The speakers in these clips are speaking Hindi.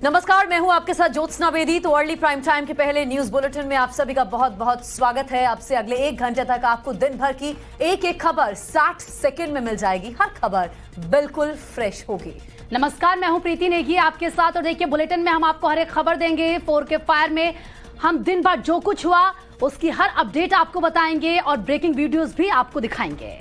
नमस्कार, मैं हूं आपके साथ ज्योत्सना बेदी। तो अर्ली प्राइम टाइम के पहले न्यूज बुलेटिन में आप सभी का बहुत बहुत स्वागत है। अब से अगले 1 घंटे तक आपको दिन भर की एक एक खबर 60 सेकंड में मिल जाएगी। हर खबर बिल्कुल फ्रेश होगी। नमस्कार, मैं हूं प्रीति नेगी आपके साथ और देखिए बुलेटिन में हम आपको हर एक खबर देंगे। 4K फायर में हम दिन भर जो कुछ हुआ उसकी हर अपडेट आपको बताएंगे और ब्रेकिंग वीडियोस भी आपको दिखाएंगे।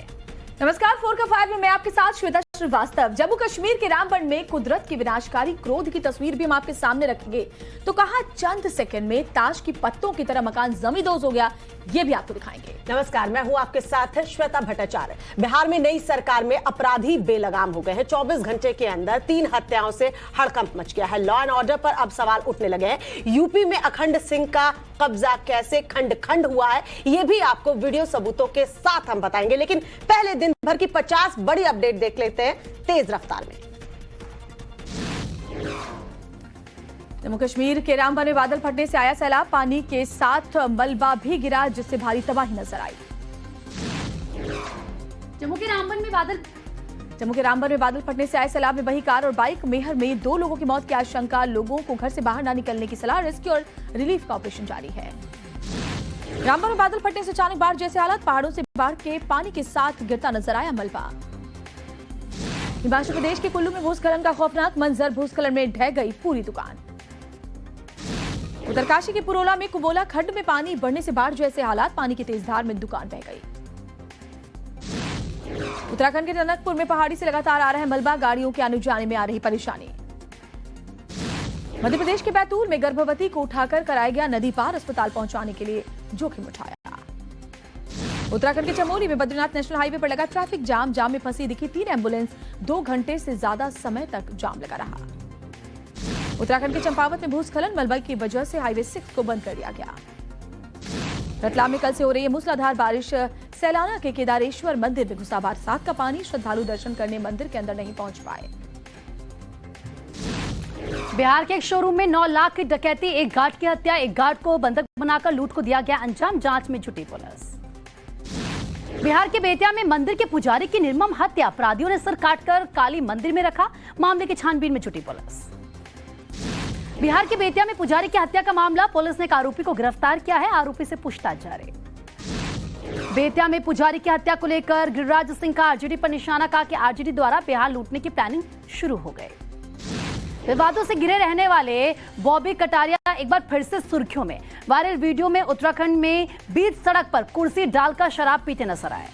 नमस्कार, 4K फायर में मैं आपके साथ श्वेता श्रीवास्तव। जम्मू कश्मीर के रामबन में कुदरत की विनाशकारी क्रोध की तस्वीर भी हम आपके सामने रखेंगे। तो कहा चंद सेकंड में ताश की पत्तों की तरह मकान जमींदोज हो गया, ये भी आपको दिखाएंगे। नमस्कार, मैं हूं आपके साथ श्वेता भट्टाचार्य। बिहार में नई सरकार में अपराधी बेलगाम हो गए हैं। 24 घंटे के अंदर 3 हत्याओं से हड़कंप मच गया है। लॉ एंड ऑर्डर पर अब सवाल उठने लगे हैं। यूपी में अखंड सिंह का कब्जा कैसे खंड खंड हुआ है, ये भी आपको वीडियो सबूतों के साथ हम बताएंगे। लेकिन पहले दिन भर की 50 बड़ी अपडेट देख लेते हैं तेज रफ्तार में। जम्मू कश्मीर के रामबन में बादल फटने से आया सैलाब। पानी के साथ मलबा भी गिरा, जिससे भारी तबाही नजर आई। जम्मू के रामबन में बादल फटने से आए सैलाब में बही कार और बाइक। मेहर में 2 लोगों की मौत की आशंका। लोगों को घर से बाहर न निकलने की सलाह। रेस्क्यू और रिलीफ का ऑपरेशन जारी है। रामबन में बादल फटने से अचानक बाढ़ जैसे हालात। पहाड़ों से बाढ़ के पानी के साथ गिरता नजर आया मलबा। हिमाचल प्रदेश के कुल्लू में भूस्खलन का खौफनाक मंजर। भूस्खलन में ढह गई पूरी दुकान। उत्तरकाशी के पुरोला में कुबोला खड्ड में पानी बढ़ने से बाढ़ जैसे हालात। पानी की तेज धार में दुकान बह गई। उत्तराखंड के टनकपुर में पहाड़ी से लगातार आ रहा है मलबा। गाड़ियों के आने जाने में आ रही परेशानी। मध्य प्रदेश के बैतूल में गर्भवती को उठाकर कराया गया नदी पार। अस्पताल पहुंचाने के लिए जोखिम उठाया। उत्तराखंड के चमोली में बद्रीनाथ नेशनल हाईवे पर लगा ट्रैफिक जाम। जाम में फंसी दिखी 3 एम्बुलेंस। 2 घंटे से ज्यादा समय तक जाम लगा रहा। उत्तराखंड के चंपावत में भूस्खलन। मलबा की वजह से हाईवे 6 को बंद कर दिया गया। रतलाम में कल से हो रही है मूसलाधार बारिश। सैलाना के केदारेश्वर मंदिर में घुसा बरसात का पानी। श्रद्धालु दर्शन करने मंदिर के अंदर नहीं पहुंच पाए। बिहार के एक शोरूम में 9 लाख की डकैती। एक गार्ड की हत्या। एक गार्ड को बंधक बनाकर लूट को दिया गया अंजाम। जांच में जुटी पुलिस। बिहार के बेतिया में मंदिर के पुजारी की निर्मम हत्या। अपराधियों ने सर काटकर काली मंदिर में रखा। मामले की छानबीन में जुटी पुलिस। बिहार के बेतिया में पुजारी की हत्या का मामला। पुलिस ने एक आरोपी को गिरफ्तार किया है। आरोपी से पूछताछ जारी। बेतिया में पुजारी की हत्या को लेकर गिरिराज सिंह का आरजेडी पर निशाना। कहा कि आरजेडी द्वारा बिहार लूटने की प्लानिंग शुरू हो गई। विवादों से घिरे रहने वाले बॉबी कटारिया एक बार फिर से सुर्खियों में। वायरल वीडियो में उत्तराखंड में बीच सड़क पर कुर्सी डालकर शराब पीते नजर आए।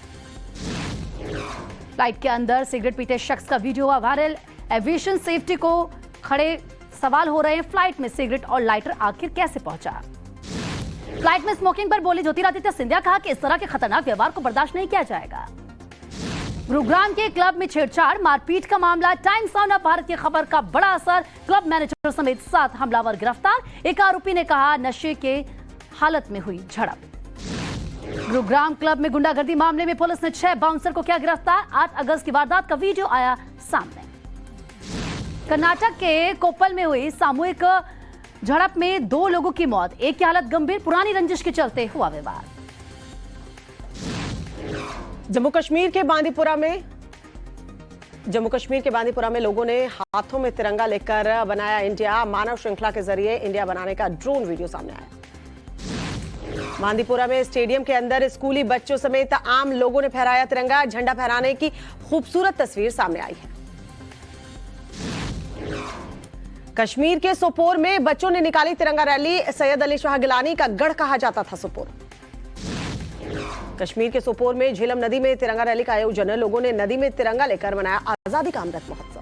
फ्लाइट के अंदर सिगरेट पीते शख्स का वीडियो हुआ वायरल। एविएशन सेफ्टी को खड़े सवाल हो रहे हैं। फ्लाइट में सिगरेट और लाइटर आखिर कैसे पहुंचा? फ्लाइट में स्मोकिंग पर बोले ज्योतिरादित्य सिंधिया। कहा कि इस तरह के खतरनाक व्यवहार को बर्दाश्त नहीं किया जाएगा। गुरुग्राम के क्लब में छेड़छाड़ मारपीट का मामला। टाइम्स ऑफ भारत की खबर का बड़ा असर। क्लब मैनेजर समेत 7 हमलावर गिरफ्तार। एक आरोपी ने कहा नशे के हालत में हुई झड़प। गुरुग्राम क्लब में गुंडागर्दी मामले में पुलिस ने 6 बाउंसर को किया गिरफ्तार। 8 अगस्त की वारदात का वीडियो आया सामने। कर्नाटक के कोप्पल में हुई सामूहिक झड़प में 2 लोगों की मौत। एक की हालत गंभीर। पुरानी रंजिश के चलते हुआ विवाद। जम्मू कश्मीर के बांदीपुरा में लोगों ने हाथों में तिरंगा लेकर बनाया इंडिया। मानव श्रृंखला के जरिए इंडिया बनाने का ड्रोन वीडियो सामने आया। बांदीपुरा में स्टेडियम के अंदर स्कूली बच्चों समेत आम लोगों ने फहराया तिरंगा। झंडा फहराने की खूबसूरत तस्वीर सामने आई है। कश्मीर के सोपोर में बच्चों ने निकाली तिरंगा रैली। सैयद अली शाह गिलानी का गढ़ कहा जाता था सोपोर। कश्मीर के सोपोर में झेलम नदी में तिरंगा रैली का आयोजन। लोगों ने नदी में तिरंगा लेकर मनाया आजादी का अमृत महोत्सव।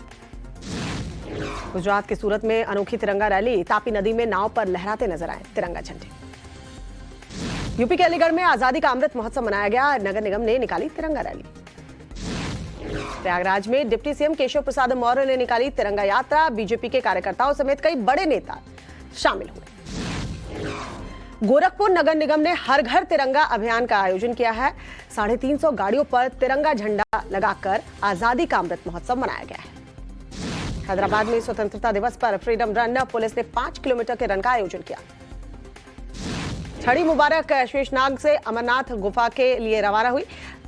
गुजरात के सूरत में अनोखी तिरंगा रैली। तापी नदी में नाव पर लहराते नजर आए तिरंगा झंडे। यूपी के अलीगढ़ में आजादी का अमृत महोत्सव मनाया गया। नगर निगम ने निकाली तिरंगा रैली। प्रयागराज में डिप्टी सीएम केशव प्रसाद मौर्य ने निकाली तिरंगा यात्रा। बीजेपी के कार्यकर्ताओं समेत कई बड़े नेता शामिल हुए। गोरखपुर नगर निगम ने हर घर तिरंगा अभियान का आयोजन किया है। 350 गाड़ियों पर तिरंगा झंडा लगाकर आजादी का अमृत महोत्सव मनाया गया है। हैदराबाद में स्वतंत्रता दिवस पर फ्रीडम रन। पुलिस ने 5 किलोमीटर के रन का आयोजन किया। छड़ी मुबारक शेषनाग से अमरनाथ गुफा के लिए रवाना हुई।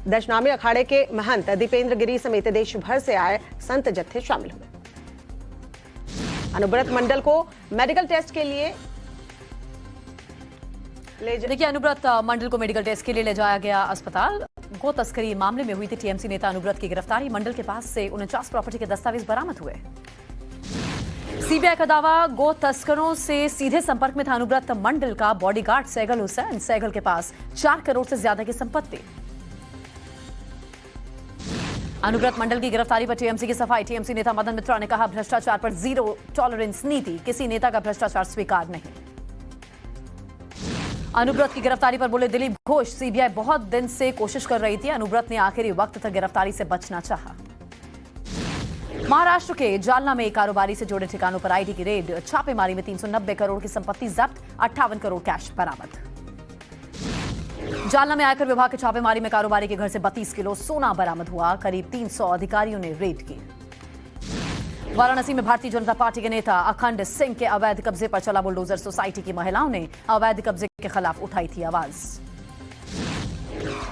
दशनामी अखाड़े के महंत दीपेंद्र गिरी समेत देश भर से आए संत जत्थे शामिल हुए। अनुव्रत मंडल को मेडिकल टेस्ट के लिए देखिए, अनुव्रत मंडल को मेडिकल टेस्ट के लिए ले जाया गया अस्पताल। गो तस्करी मामले में हुई थी टीएमसी नेता अनुव्रत की गिरफ्तारी। मंडल के पास से 49 प्रॉपर्टी के दस्तावेज बरामद हुए। सीबीआई का दावा, गो तस्करों से सीधे संपर्क में था अनुव्रत मंडल का बॉडीगार्ड सैगल हुसैन। सैगल के पास 4 करोड़ से ज्यादा की संपत्ति। अनुव्रत मंडल की गिरफ्तारी पर टीएमसी की सफाई। टीएमसी नेता मदन मित्रा ने कहा, भ्रष्टाचार पर जीरो टॉलरेंस नीति, किसी नेता का भ्रष्टाचार स्वीकार नहीं। अनुव्रत की गिरफ्तारी पर बोले दिलीप घोष, सीबीआई बहुत दिन से कोशिश कर रही थी, अनुव्रत ने आखिरी वक्त तक गिरफ्तारी से बचना चाहा। महाराष्ट्र के जालना में कारोबारी से जुड़े ठिकानों पर आईटी की रेड। छापेमारी में 390 करोड़ की संपत्ति जब्त, 58 करोड़ कैश बरामद। जालना में आयकर विभाग के छापेमारी में कारोबारी के घर से 32 किलो सोना बरामद हुआ। करीब 300 अधिकारियों ने रेड की। वाराणसी में भारतीय जनता पार्टी के नेता अखंड सिंह के अवैध कब्जे पर चला बुलडोजर। सोसाइटी की महिलाओं ने अवैध कब्जे के खिलाफ उठाई थी आवाज।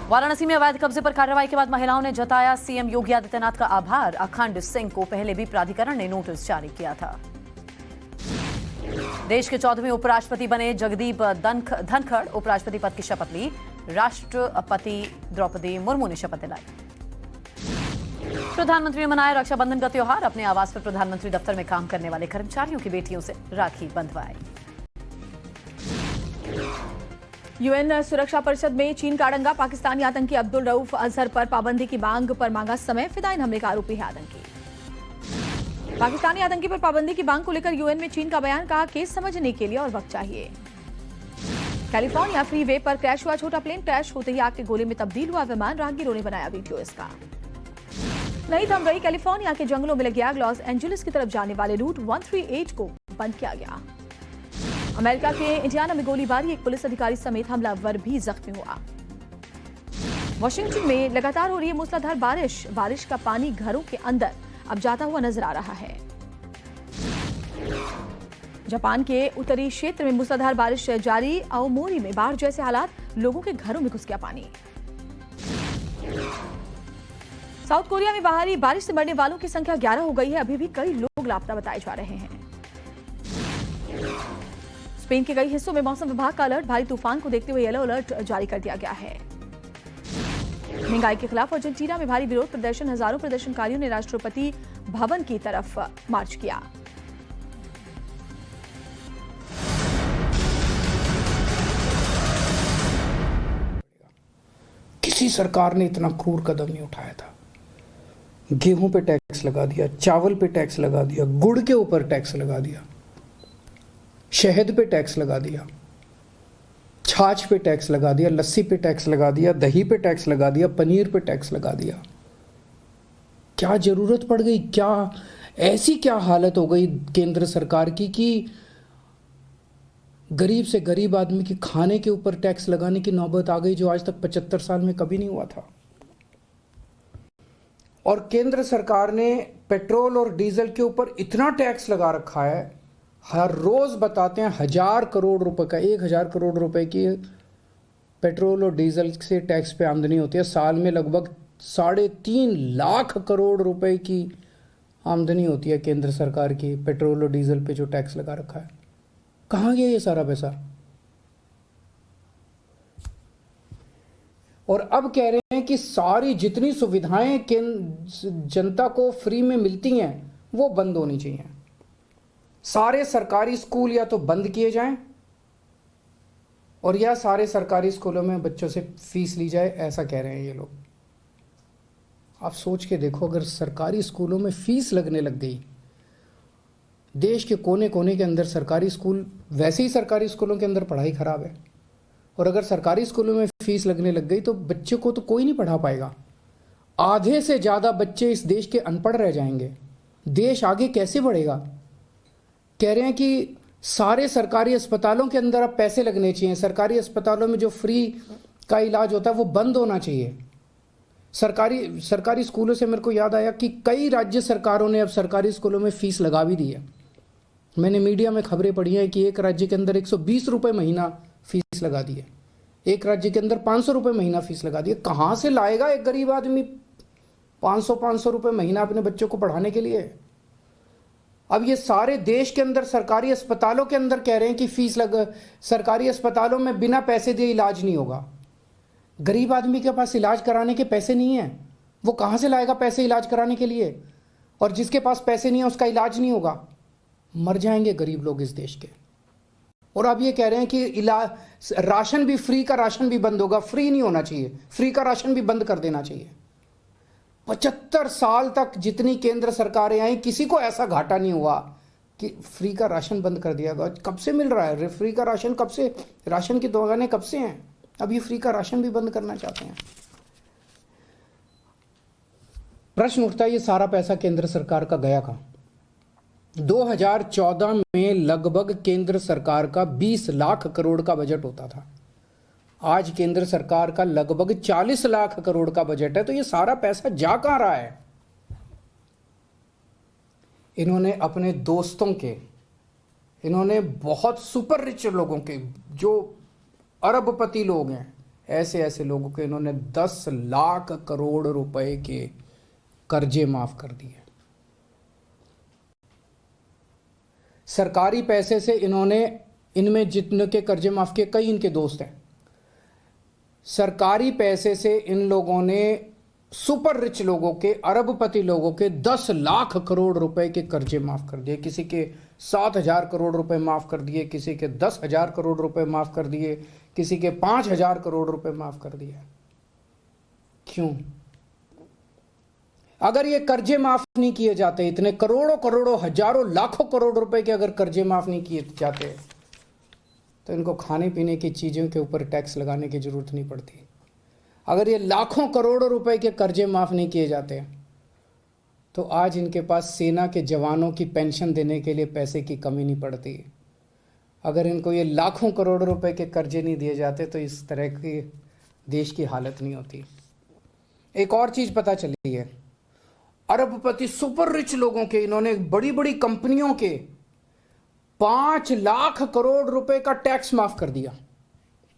वाराणसी में अवैध कब्जे पर कार्रवाई के बाद महिलाओं ने जताया सीएम योगी आदित्यनाथ का आभार। अखंड सिंह को पहले भी प्राधिकरण ने नोटिस जारी किया था। देश के 14वें उपराष्ट्रपति बने जगदीप धनखड़ उपराष्ट्रपति पद की शपथ ली। राष्ट्रपति द्रौपदी मुर्मू ने शपथ दिलाई। प्रधानमंत्री ने मनाया रक्षाबंधन का त्योहार। अपने आवास पर प्रधानमंत्री दफ्तर में काम करने वाले कर्मचारियों की बेटियों से राखी बंधवाई। यूएन सुरक्षा परिषद में चीन का अड़ंगा। पाकिस्तानी आतंकी अब्दुल रऊफ अजहर पर पाबंदी की मांग पर मांगा समय। फिदायीन हमले का आरोपी है आतंकी। पाकिस्तानी आतंकी पर पाबंदी की मांग को लेकर यूएन में चीन का बयान। कहा, केस समझने के लिए और वक्त चाहिए। कैलिफोर्निया फ्रीवे पर क्रैश हुआ छोटा प्लेन। क्रैश होते ही आग के गोले में तब्दील हुआ विमान। राहगीरों ने बनाया वीडियो इसका। नहीं थम रही कैलिफोर्निया के जंगलों में लगी आग। लॉस एंजलिस की तरफ जाने वाले रूट 138 को बंद किया गया। अमेरिका के इंडियाना में गोलीबारी। एक पुलिस अधिकारी समेत हमलावर भी जख्मी हुआ। वॉशिंगटन में लगातार हो रही है मूसलाधार बारिश। बारिश का पानी घरों के अंदर अब जाता हुआ नजर आ रहा है। जापान के उत्तरी क्षेत्र में मूसलाधार बारिश जारी। आओमोरी में बाढ़ जैसे हालात। लोगों के घरों में घुस गया पानी। साउथ कोरिया में बाहरी बारिश से मरने वालों की संख्या 11 हो गई है। अभी भी कई लोग लापता बताए जा रहे हैं। स्पेन के कई हिस्सों में मौसम विभाग का अलर्ट। भारी तूफान को देखते हुए येलो अलर्ट जारी कर दिया गया है। महंगाई के खिलाफ अर्जेंटीना में भारी विरोध प्रदर्शन। हजारों प्रदर्शनकारियों ने राष्ट्रपति भवन की तरफ मार्च किया। किसी सरकार ने इतना क्रूर कदम नहीं उठाया था। गेहूं पे टैक्स लगा दिया, चावल पे टैक्स लगा दिया, गुड़ के ऊपर टैक्स लगा दिया, शहद पे टैक्स लगा दिया, छाछ पे टैक्स लगा दिया, लस्सी पे टैक्स लगा दिया, दही पे टैक्स लगा दिया, पनीर पे टैक्स लगा दिया। क्या जरूरत पड़ गई? क्या ऐसी क्या हालत हो गई केंद्र सरकार की कि गरीब से गरीब आदमी की खाने के ऊपर टैक्स लगाने की नौबत आ गई, जो आज तक 75 साल में कभी नहीं हुआ था। और केंद्र सरकार ने पेट्रोल और डीजल के ऊपर इतना टैक्स लगा रखा है। हर रोज बताते हैं 1000 करोड़ रुपए का, 1000 करोड़ रुपए की पेट्रोल और डीजल से टैक्स पे आमदनी होती है। साल में लगभग 3.5 लाख करोड़ रुपए की आमदनी होती है केंद्र सरकार की पेट्रोल और डीजल पे जो टैक्स लगा रखा है। कहाँ गया ये सारा पैसा? और अब कह रहे हैं कि सारी जितनी सुविधाएं जनता को फ्री में मिलती हैं वो बंद होनी चाहिए। सारे सरकारी स्कूल या तो बंद किए जाएं और या सारे सरकारी स्कूलों में बच्चों से फीस ली जाए, ऐसा कह रहे हैं ये लोग। आप सोच के देखो, अगर सरकारी स्कूलों में फीस लगने लग गई, देश के कोने कोने के अंदर सरकारी स्कूल, वैसे ही सरकारी स्कूलों के अंदर पढ़ाई खराब है, और अगर सरकारी स्कूलों में फीस लगने लग गई तो बच्चे को तो कोई नहीं पढ़ा पाएगा। आधे से ज़्यादा बच्चे इस देश के अनपढ़ रह जाएंगे। देश आगे कैसे बढ़ेगा? कह रहे हैं कि सारे सरकारी अस्पतालों के अंदर अब पैसे लगने चाहिए। सरकारी अस्पतालों में जो फ्री का इलाज होता है वो बंद होना चाहिए। सरकारी स्कूलों से मेरे को याद आया कि कई राज्य सरकारों ने अब सरकारी स्कूलों में फीस लगा भी दी है। मैंने मीडिया में खबरें पढ़ी हैं कि एक राज्य के अंदर 120 रुपये महीना फीस लगा दी है, एक राज्य के अंदर 500 रुपये महीना फीस लगा दी है। कहाँ से लाएगा एक गरीब आदमी 500 रुपये महीना अपने बच्चों को पढ़ाने के लिए? अब ये सारे देश के अंदर सरकारी अस्पतालों के अंदर कह रहे हैं कि फीस सरकारी अस्पतालों में बिना पैसे दिए इलाज नहीं होगा। गरीब आदमी के पास इलाज कराने के पैसे नहीं है, वो कहाँ से लाएगा पैसे इलाज कराने के लिए? और जिसके पास पैसे नहीं है उसका इलाज नहीं होगा, मर जाएंगे गरीब लोग इस देश के। और अब ये कह रहे हैं कि राशन भी, फ्री का राशन भी बंद होगा। फ्री नहीं होना चाहिए, फ्री का राशन भी बंद कर देना चाहिए। 75 साल तक जितनी केंद्र सरकारें आई, किसी को ऐसा घाटा नहीं हुआ कि फ्री का राशन बंद कर दिया गया। कब से मिल रहा है फ्री का राशन? कब से राशन की दुकानें कब से हैं? अब ये फ्री का राशन भी बंद करना चाहते हैं। प्रश्न उठता है, ये सारा पैसा केंद्र सरकार का गया कहाँ? 2014 में लगभग केंद्र सरकार का 20 लाख करोड़ का बजट होता था। आज केंद्र सरकार का लगभग 40 लाख करोड़ का बजट है। तो ये सारा पैसा जा कहाँ रहा है? इन्होंने अपने दोस्तों के, इन्होंने बहुत सुपर रिच लोगों के, जो अरबपति लोग हैं, ऐसे ऐसे लोगों के इन्होंने 10 लाख करोड़ रुपए के कर्जे माफ कर दिए। सरकारी पैसे से इन्होंने, इनमें जितने के कर्जे माफ किए, कई इनके दोस्त हैं। सरकारी पैसे से इन लोगों ने सुपर रिच लोगों के, अरबपति लोगों के 10 लाख करोड़ रुपए के कर्जे माफ कर दिए। किसी के 7,000 करोड़ रुपए माफ कर दिए, किसी के 10,000 करोड़ रुपए माफ कर दिए, किसी के 5,000 करोड़ रुपए माफ कर दिए। क्यों? अगर ये कर्जे माफ नहीं किए जाते, इतने करोड़ों करोड़ों, हजारों लाखों करोड़ रुपए के अगर कर्जे माफ नहीं किए जाते, तो इनको खाने पीने की चीज़ों के ऊपर टैक्स लगाने की ज़रूरत नहीं पड़ती। अगर ये लाखों करोड़ों रुपए के कर्जे माफ़ नहीं किए जाते, तो आज इनके पास सेना के जवानों की पेंशन देने के लिए पैसे की कमी नहीं पड़ती। अगर इनको ये लाखों करोड़ रुपए के कर्जे नहीं दिए जाते, तो इस तरह की देश की हालत नहीं होती। एक और चीज़ पता चली है, अरबपति सुपर रिच लोगों के, इन्होंने बड़ी बड़ी कंपनियों के 5 लाख करोड़ रुपए का टैक्स माफ कर दिया।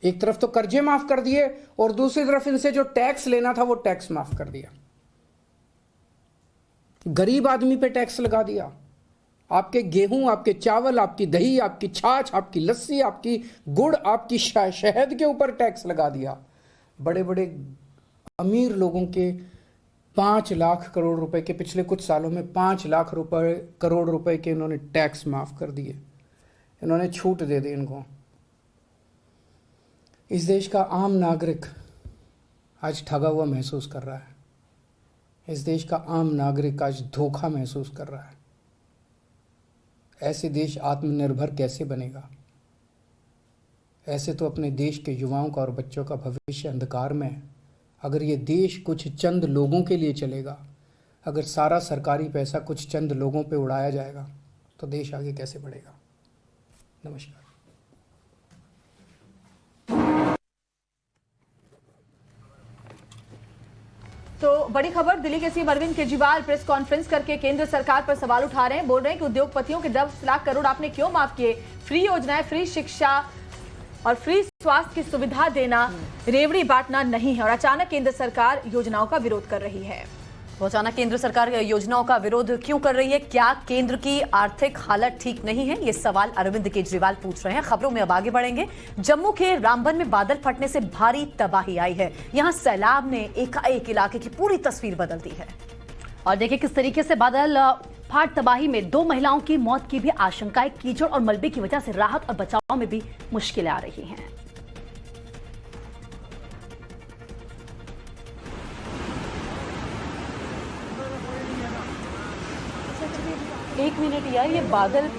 एक तरफ तो कर्जे माफ कर दिए और दूसरी तरफ इनसे जो टैक्स लेना था वो टैक्स माफ कर दिया। गरीब आदमी पे टैक्स लगा दिया। आपके गेहूं, आपके चावल, आपकी दही, आपकी छाछ, आपकी लस्सी, आपकी गुड़, आपकी शहद के ऊपर टैक्स लगा दिया। बड़े बड़े अमीर लोगों के 5 लाख करोड़ रुपए के, पिछले कुछ सालों में 5 लाख करोड़ रुपए के इन्होंने टैक्स माफ कर दिए। इन्होंने छूट दे दी इनको। इस देश का आम नागरिक आज ठगा हुआ महसूस कर रहा है। इस देश का आम नागरिक आज धोखा महसूस कर रहा है। ऐसे देश आत्मनिर्भर कैसे बनेगा? ऐसे तो अपने देश के युवाओं का और बच्चों का भविष्य अंधकार में है। अगर ये देश कुछ चंद लोगों के लिए चलेगा, अगर सारा सरकारी पैसा कुछ चंद लोगों पे उड़ाया जाएगा, तो देश आगे कैसे बढ़ेगा? नमस्कार। तो बड़ी खबर, दिल्ली के CM Arvind Kejriwal press conference करके केंद्र सरकार पर सवाल उठा रहे हैं। बोल रहे हैं कि उद्योगपतियों के 10 लाख करोड़ आपने क्यों माफ किए? फ्री योजनाएं, फ्री शिक्षा और फ्री स्वास्थ्य की सुविधा देना रेवड़ी बांटना नहीं है। और अचानक केंद्र सरकार योजनाओं का विरोध कर रही है। तो अचानक केंद्र सरकार योजनाओं का विरोध क्यों कर रही है? क्या केंद्र की आर्थिक हालत ठीक नहीं है? ये सवाल अरविंद केजरीवाल पूछ रहे हैं। खबरों में अब आगे बढ़ेंगे। जम्मू के रामबन में बादल फटने से भारी तबाही आई है। यहां सैलाब ने एकाएक इलाके की पूरी तस्वीर बदल दी है। और देखिए किस तरीके से बादल फाट तबाही में 2 महिलाओं की मौत की भी आशंका है। कीचड़ और मलबे की वजह से राहत और बचाव में भी मुश्किलें आ रही हैं। एक मिनट यार, ये बादल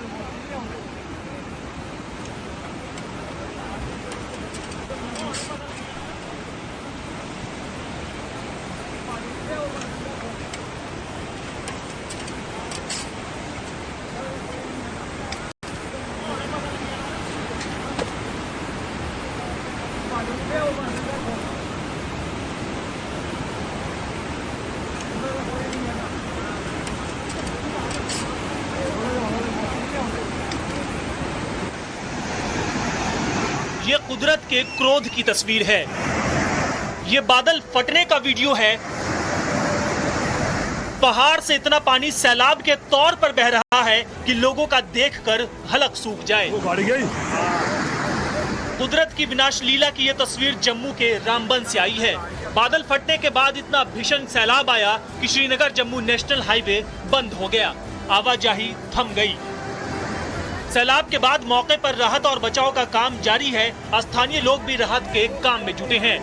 ये कुदरत के क्रोध की तस्वीर है। ये बादल फटने का वीडियो है। पहाड़ से इतना पानी सैलाब के तौर पर बह रहा है कि लोगों का देखकर हलक सूख जाए। कुदरत की विनाश लीला की ये तस्वीर जम्मू के रामबन से आई है। बादल फटने के बाद इतना भीषण सैलाब आया कि श्रीनगर जम्मू नेशनल हाईवे बंद हो गया, आवाजाही थम गई। सैलाब के बाद मौके पर राहत और बचाव का काम जारी है। स्थानीय लोग भी राहत के काम में जुटे हैं।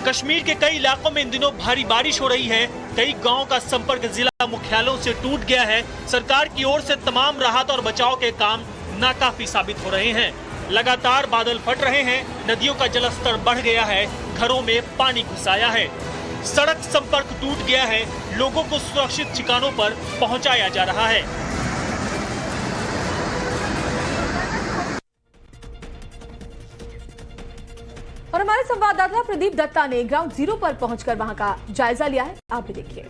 कश्मीर के कई इलाकों में इन दिनों भारी बारिश हो रही है। कई गांवों का संपर्क जिला मुख्यालयों से टूट गया है। सरकार की ओर से तमाम राहत और बचाव के काम नाकाफी साबित हो रहे हैं। लगातार बादल फट रहे हैं, नदियों का जलस्तर बढ़ गया है, घरों में पानी घुस आया है, सड़क संपर्क टूट गया है, लोगों को सुरक्षित ठिकानों पर पहुंचाया जा रहा है। और हमारे संवाददाता प्रदीप दत्ता ने ग्राउंड जीरो पर पहुंचकर वहां का जायजा लिया है, आप भी देखिए।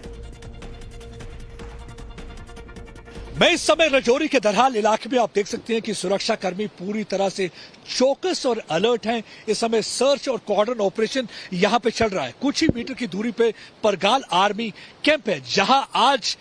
मैं इस समय रजौरी के दरहाल इलाके में आप देख सकते हैं कि सुरक्षा कर्मी पूरी तरह से चौकस और अलर्ट हैं। इस समय सर्च और कॉर्डन ऑपरेशन यहां पे चल रहा है। कुछ ही मीटर की दूरी पे परगाल आर्मी कैंप है, जहां आज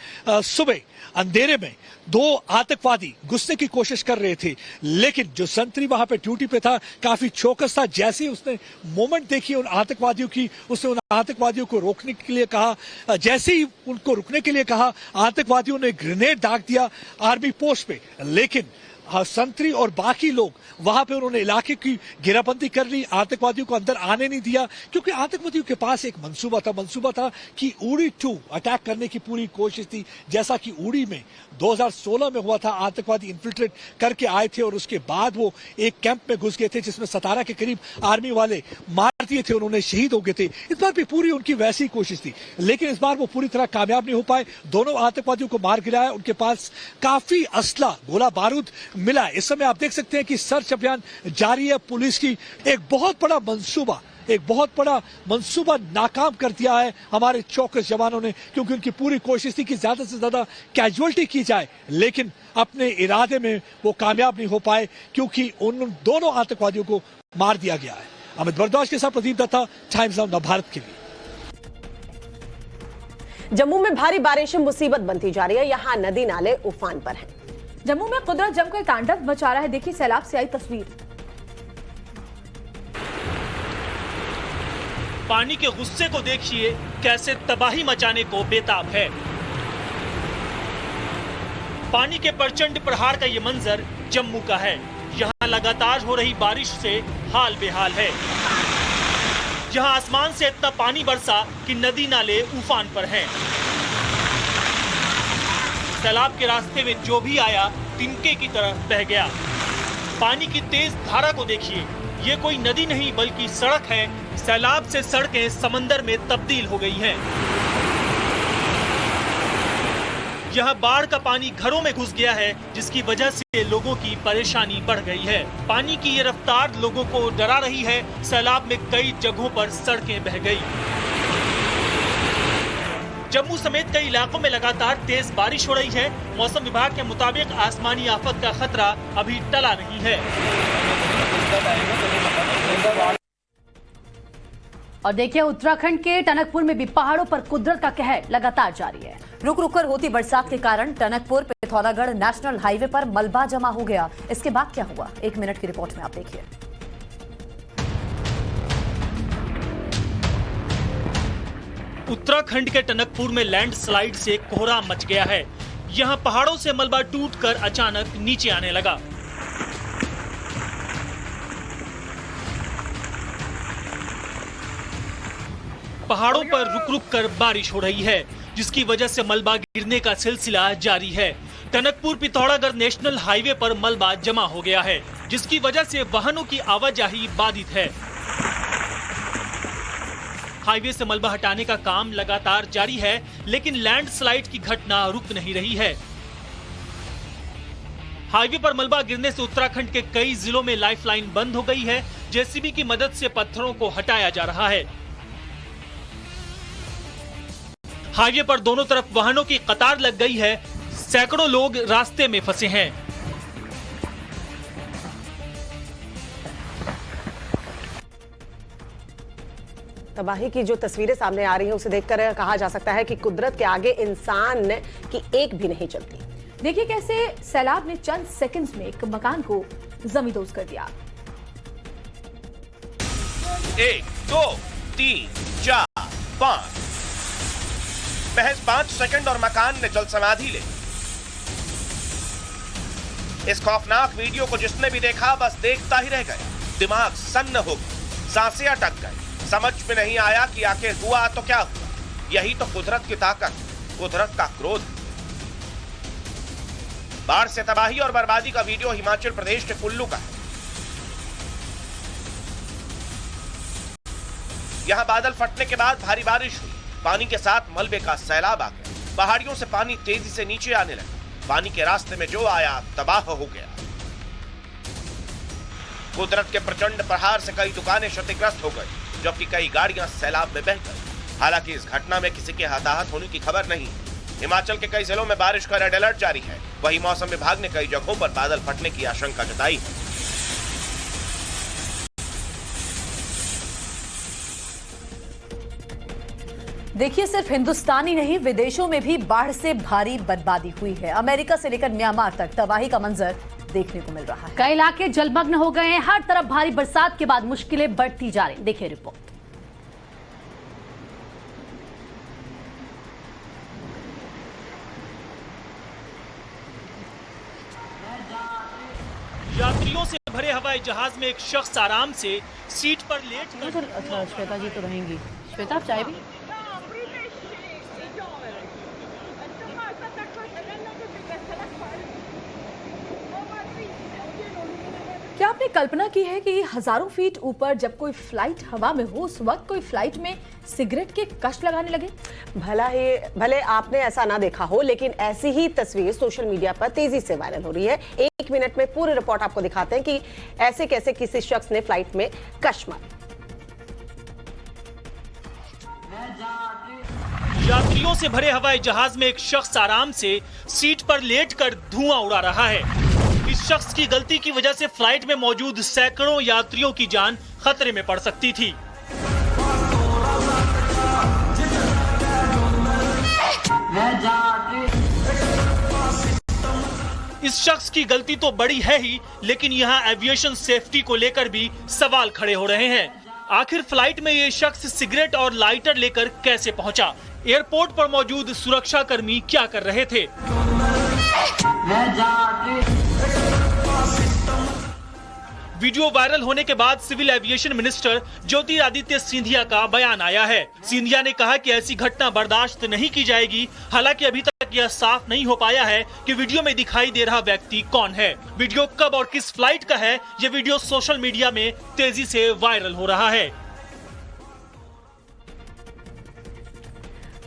सुबह अंधेरे में 2 आतंकवादी घुसने की कोशिश कर रहे थे, लेकिन जो संतरी वहां पे ड्यूटी पे था काफी चौकस था। जैसे ही उसने मोमेंट देखी उन आतंकवादियों की, उसने उन आतंकवादियों को रोकने के लिए कहा। जैसे ही उनको रुकने के लिए कहा, आतंकवादियों ने ग्रेनेड दाग दिया आर्मी पोस्ट पे, लेकिन संतरी और बाकी लोग वहां पे उन्होंने इलाके की घेराबंदी कर ली, आतंकवादियों को अंदर आने नहीं दिया, क्योंकि आतंकवादियों के पास एक मंसूबा था कि उड़ी 2 अटैक करने की पूरी कोशिश थी। जैसा कि उड़ी में 2016 में हुआ था, आतंकवादी इन्फिल्ट्रेट करके आए थे और उसके बाद वो एक कैंप में घुस गए थे जिसमें 17 के करीब आर्मी वाले मार दिए थे, उन्होंने शहीद हो गए थे। इस बार भी पूरी उनकी वैसी ही कोशिश थी, लेकिन इस बार वो पूरी तरह कामयाब नहीं हो पाए। दोनों आतंकवादियों को मार गिराया। उनके पास काफी असला, गोला बारूद मिला है। इस समय आप देख सकते हैं कि सर्च अभियान जारी है। पुलिस की एक बहुत बड़ा मंसूबा नाकाम कर दिया है हमारे चौकस जवानों ने, क्योंकि उनकी पूरी कोशिश थी कि ज्यादा से ज्यादा कैजुअलिटी की जाए, लेकिन अपने इरादे में वो कामयाब नहीं हो पाए, क्योंकि उन दोनों आतंकवादियों को मार दिया गया है। अमित भरद्वाज के साथ प्रदीप दत्ता, टाइम्स ऑफ भारत के लिए। जम्मू में भारी बारिश मुसीबत बनती जा रही है। यहाँ नदी नाले उफान पर हैं। जम्मू में कुदरत जमकर तांडव मचा रहा है, देखिए सैलाब से आई तस्वीर। पानी के गुस्से को देखिए, कैसे तबाही मचाने को बेताब है। पानी के प्रचंड प्रहार का ये मंजर जम्मू का है। यहाँ लगातार हो रही बारिश से हाल बेहाल है। यहाँ आसमान से इतना पानी बरसा कि नदी नाले उफान पर हैं। सैलाब के रास्ते में जो भी आया तिनके की तरह बह गया। पानी की तेज धारा को देखिए, ये कोई नदी नहीं बल्कि सड़क है। सैलाब से सड़कें समंदर में तब्दील हो गई हैं। यहाँ बाढ़ का पानी घरों में घुस गया है, जिसकी वजह से लोगों की परेशानी बढ़ गई है। पानी की ये रफ्तार लोगों को डरा रही है। सैलाब में कई जगहों पर सड़कें बह गई। जम्मू समेत कई इलाकों में लगातार तेज बारिश हो रही है। मौसम विभाग के मुताबिक आसमानी आफत का खतरा अभी टला नहीं है। और देखिए उत्तराखंड के टनकपुर में भी पहाड़ों पर कुदरत का कहर लगातार जारी है। रुक रुक कर होती बरसात के कारण टनकपुर पिथौरागढ़ नेशनल हाईवे पर मलबा जमा हो गया। इसके बाद क्या हुआ, 1 मिनट की रिपोर्ट में आप देखिए। उत्तराखंड के टनकपुर में लैंडस्लाइड से कोहरा मच गया है। यहाँ पहाड़ों से मलबा टूटकर अचानक नीचे आने लगा। पहाड़ों पर रुक रुक कर बारिश हो रही है, जिसकी वजह से मलबा गिरने का सिलसिला जारी है। टनकपुर पिथौरागढ़ नेशनल हाईवे पर मलबा जमा हो गया है, जिसकी वजह से वाहनों की आवाजाही बाधित है। हाईवे से मलबा हटाने का काम लगातार जारी है, लेकिन लैंडस्लाइड की घटना रुक नहीं रही है। हाईवे पर मलबा गिरने से उत्तराखंड के कई जिलों में लाइफलाइन बंद हो गई है। जेसीबी की मदद से पत्थरों को हटाया जा रहा है। हाईवे पर दोनों तरफ वाहनों की कतार लग गई है। सैकड़ों लोग रास्ते में फंसे हैं। तबाही की जो तस्वीरें सामने आ रही हैं उसे देखकर कहा जा सकता है कि कुदरत के आगे इंसान की एक भी नहीं चलती। देखिए कैसे सैलाब ने चंद सेकंड्स में एक मकान को जमींदोज कर दिया। 1, 2, 3, 4, 5 महज 5 सेकंड और मकान ने जल समाधि ले। इस खौफनाक वीडियो को जिसने भी देखा बस देखता ही रह गया। दिमाग सन्न हो गया, सांसें अटक गई। समझ में नहीं आया कि आखिर हुआ तो क्या हुआ। यही तो कुदरत की ताकत, कुदरत का क्रोध। बाढ़ से तबाही और बर्बादी का वीडियो हिमाचल प्रदेश के कुल्लू का है। यहां बादल फटने के बाद भारी बारिश हुई। पानी के साथ मलबे का सैलाब आ गया। पहाड़ियों से पानी तेजी से नीचे आने लगा। पानी के रास्ते में जो आया तबाह हो गया। कुदरत के प्रचंड प्रहार से कई दुकानें क्षतिग्रस्त हो गई, जबकि कई गाड़ियां सैलाब में बह गई। हालांकि इस घटना में किसी के हताहत होने की खबर नहीं। हिमाचल के कई जिलों में बारिश का रेड अलर्ट जारी है। वहीं मौसम विभाग ने कई जगहों पर बादल फटने की आशंका जताई है। देखिए सिर्फ हिंदुस्तानी नहीं, विदेशों में भी बाढ़ से भारी बर्बादी हुई है। अमेरिका से लेकर म्यांमार तक तबाही का मंजर देखने को मिल रहा है। कई इलाके जलमग्न हो गए हैं। हर तरफ भारी बरसात के बाद मुश्किलें बढ़ती जा रही। देखिए रिपोर्ट। यात्रियों से भरे हवाई जहाज में एक शख्स आराम से सीट पर लेट कर अच्छा श्वेता जी तो रहेंगी। श्वेता आप चाय भी। क्या आपने कल्पना की है कि हजारों फीट ऊपर जब कोई फ्लाइट हवा में हो उस वक्त कोई फ्लाइट में सिगरेट के कश लगाने लगे? भले आपने ऐसा ना देखा हो, लेकिन ऐसी ही तस्वीर सोशल मीडिया पर तेजी से वायरल हो रही है। 1 मिनट में पूरी रिपोर्ट आपको दिखाते हैं कि ऐसे कैसे किसी शख्स ने फ्लाइट में कश मारी। यात्रियों से भरे हवाई जहाज में एक शख्स आराम से सीट पर लेटकर धुआं उड़ा रहा है। इस शख्स की गलती की वजह से फ्लाइट में मौजूद सैकड़ों यात्रियों की जान खतरे में पड़ सकती थी। इस शख्स की गलती तो बड़ी है ही, लेकिन यहाँ एविएशन सेफ्टी को लेकर भी सवाल खड़े हो रहे हैं। आखिर फ्लाइट में ये शख्स सिगरेट और लाइटर लेकर कैसे पहुंचा? एयरपोर्ट पर मौजूद सुरक्षा कर्मी क्या कर रहे थे? वीडियो वायरल होने के बाद civil aviation minister Jyotiraditya Scindia का बयान आया है। सिंधिया ने कहा कि ऐसी घटना बर्दाश्त नहीं की जाएगी। हालांकि अभी तक यह साफ नहीं हो पाया है कि वीडियो में दिखाई दे रहा व्यक्ति कौन है। वीडियो कब और किस फ्लाइट का है, ये वीडियो सोशल मीडिया में तेजी से वायरल हो रहा है।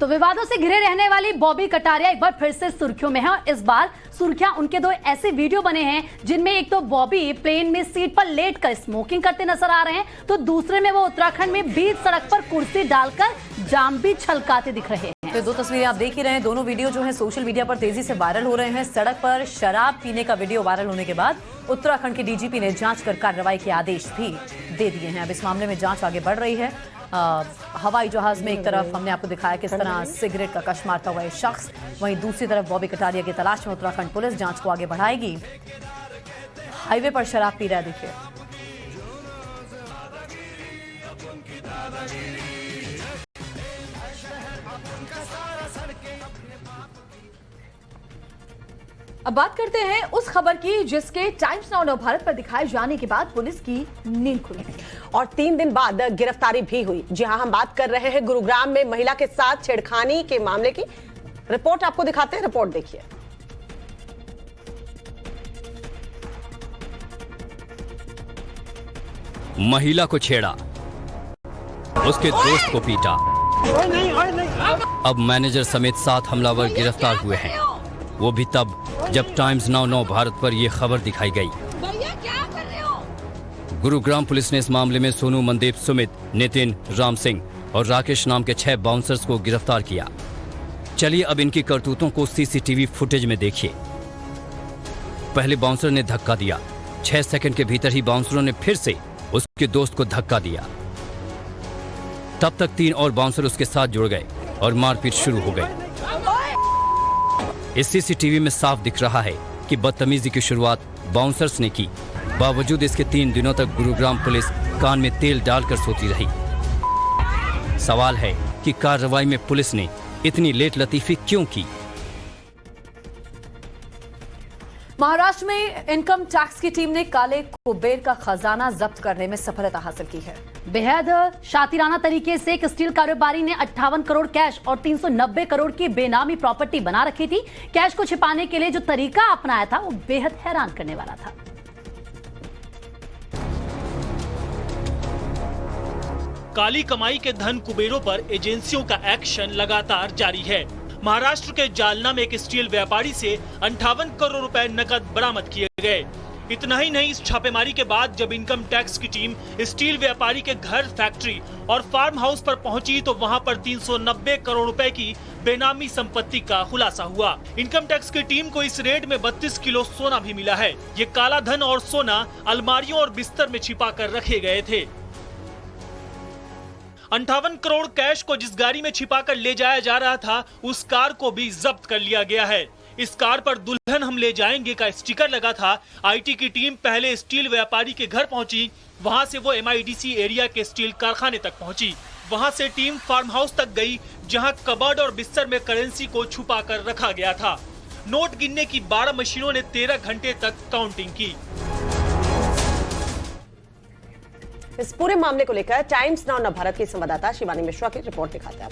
तो विवादों से घिरे रहने वाली बॉबी कटारिया एक बार फिर से सुर्खियों में है और इस बार सुर्खियां उनके 2 ऐसे वीडियो बने हैं जिनमें एक तो बॉबी प्लेन में सीट पर लेटकर स्मोकिंग करते नजर आ रहे हैं, तो दूसरे में वो उत्तराखंड में बीच सड़क पर कुर्सी डालकर जाम भी छलकाते दिख रहे हैं। तो 2 तस्वीरें आप देख ही रहे हैं। दोनों वीडियो जो है सोशल मीडिया पर तेजी से वायरल हो रहे हैं। सड़क पर शराब पीने का वीडियो वायरल होने के बाद उत्तराखंड के डीजीपी ने जांच कर कार्रवाई के आदेश भी दे दिए हैं। अब इस मामले में जांच आगे बढ़ रही है। हवाई जहाज में एक तरफ हमने आपको दिखाया किस तरह सिगरेट का कश मारता हुआ शख्स, वहीं दूसरी तरफ बॉबी कटारिया की तलाश में उत्तराखंड पुलिस जांच को आगे बढ़ाएगी। हाईवे पर शराब पी रहा है, देखिए। अब बात करते हैं उस खबर की जिसके टाइम्स नाउ भारत पर दिखाए जाने के बाद पुलिस की नींद खुली और 3 दिन बाद गिरफ्तारी भी हुई। जी हां, हम बात कर रहे हैं गुरुग्राम में महिला के साथ छेड़खानी के मामले की। रिपोर्ट आपको दिखाते हैं, रिपोर्ट देखिए। महिला को छेड़ा, उसके दोस्त को पीटा। अब मैनेजर समेत 7 हमलावर गिरफ्तार हुए हैं, वो भी तब जब टाइम्स नाउ भारत पर यह खबर दिखाई गई। गुरुग्राम पुलिस ने इस मामले में सोनू, मनदीप, सुमित, नितिन, राम सिंह और राकेश नाम के 6 बाउंसर्स को गिरफ्तार किया। चलिए अब इनकी करतूतों को सीसीटीवी फुटेज में देखिए। पहले बाउंसर ने धक्का दिया, 6 सेकंड के भीतर ही बाउंसरों ने फिर से उसके दोस्त को धक्का दिया। तब तक 3 और बाउंसर उसके साथ जुड़ गए और मारपीट शुरू हो गई। इस सीसीटीवी में साफ दिख रहा है कि बदतमीजी की शुरुआत बाउंसर्स ने की। बावजूद इसके 3 दिनों तक गुरुग्राम पुलिस कान में तेल डालकर सोती रही। सवाल है कि कार्रवाई में पुलिस ने इतनी लेट लतीफी क्यों की? महाराष्ट्र में इनकम टैक्स की टीम ने काले कुबेर का खजाना जब्त करने में सफलता हासिल की है। बेहद शातिराना तरीके से एक स्टील कारोबारी ने 58 करोड़ कैश और 390 करोड़ की बेनामी प्रॉपर्टी बना रखी थी। कैश को छिपाने के लिए जो तरीका अपनाया था वो बेहद हैरान करने वाला था। काली कमाई के धन कुबेरों पर एजेंसियों का एक्शन लगातार जारी है। महाराष्ट्र के जालना में एक स्टील व्यापारी से 58 करोड़ रुपए नकद बरामद किए गए। इतना ही नहीं, इस छापेमारी के बाद जब इनकम टैक्स की टीम स्टील व्यापारी के घर, फैक्ट्री और फार्म हाउस पर पहुंची तो वहां पर 390 करोड़ रुपए की बेनामी संपत्ति का खुलासा हुआ। इनकम टैक्स की टीम को इस रेड में 32 किलो सोना भी मिला है। ये काला धन और सोना अलमारियों और बिस्तर में छिपा कर रखे गए थे। 58 करोड़ कैश को जिस गाड़ी में छिपाकर ले जाया जा रहा था, उस कार को भी जब्त कर लिया गया है। इस कार पर दुल्हन हम ले जाएंगे का स्टिकर लगा था। आईटी की टीम पहले स्टील व्यापारी के घर पहुंची, वहां से वो MIDC एरिया के स्टील कारखाने तक पहुंची। वहां से टीम फार्म हाउस तक गई, जहां कबर्ड और बिस्तर में करेंसी को छुपा कर रखा गया था। नोट गिनने की 12 मशीनों ने 13 घंटे तक काउंटिंग की। इस पूरे मामले को लेकर टाइम्स नाउ नवभारत की संवाददाता शिवानी मिश्रा की रिपोर्ट दिखाते हैं।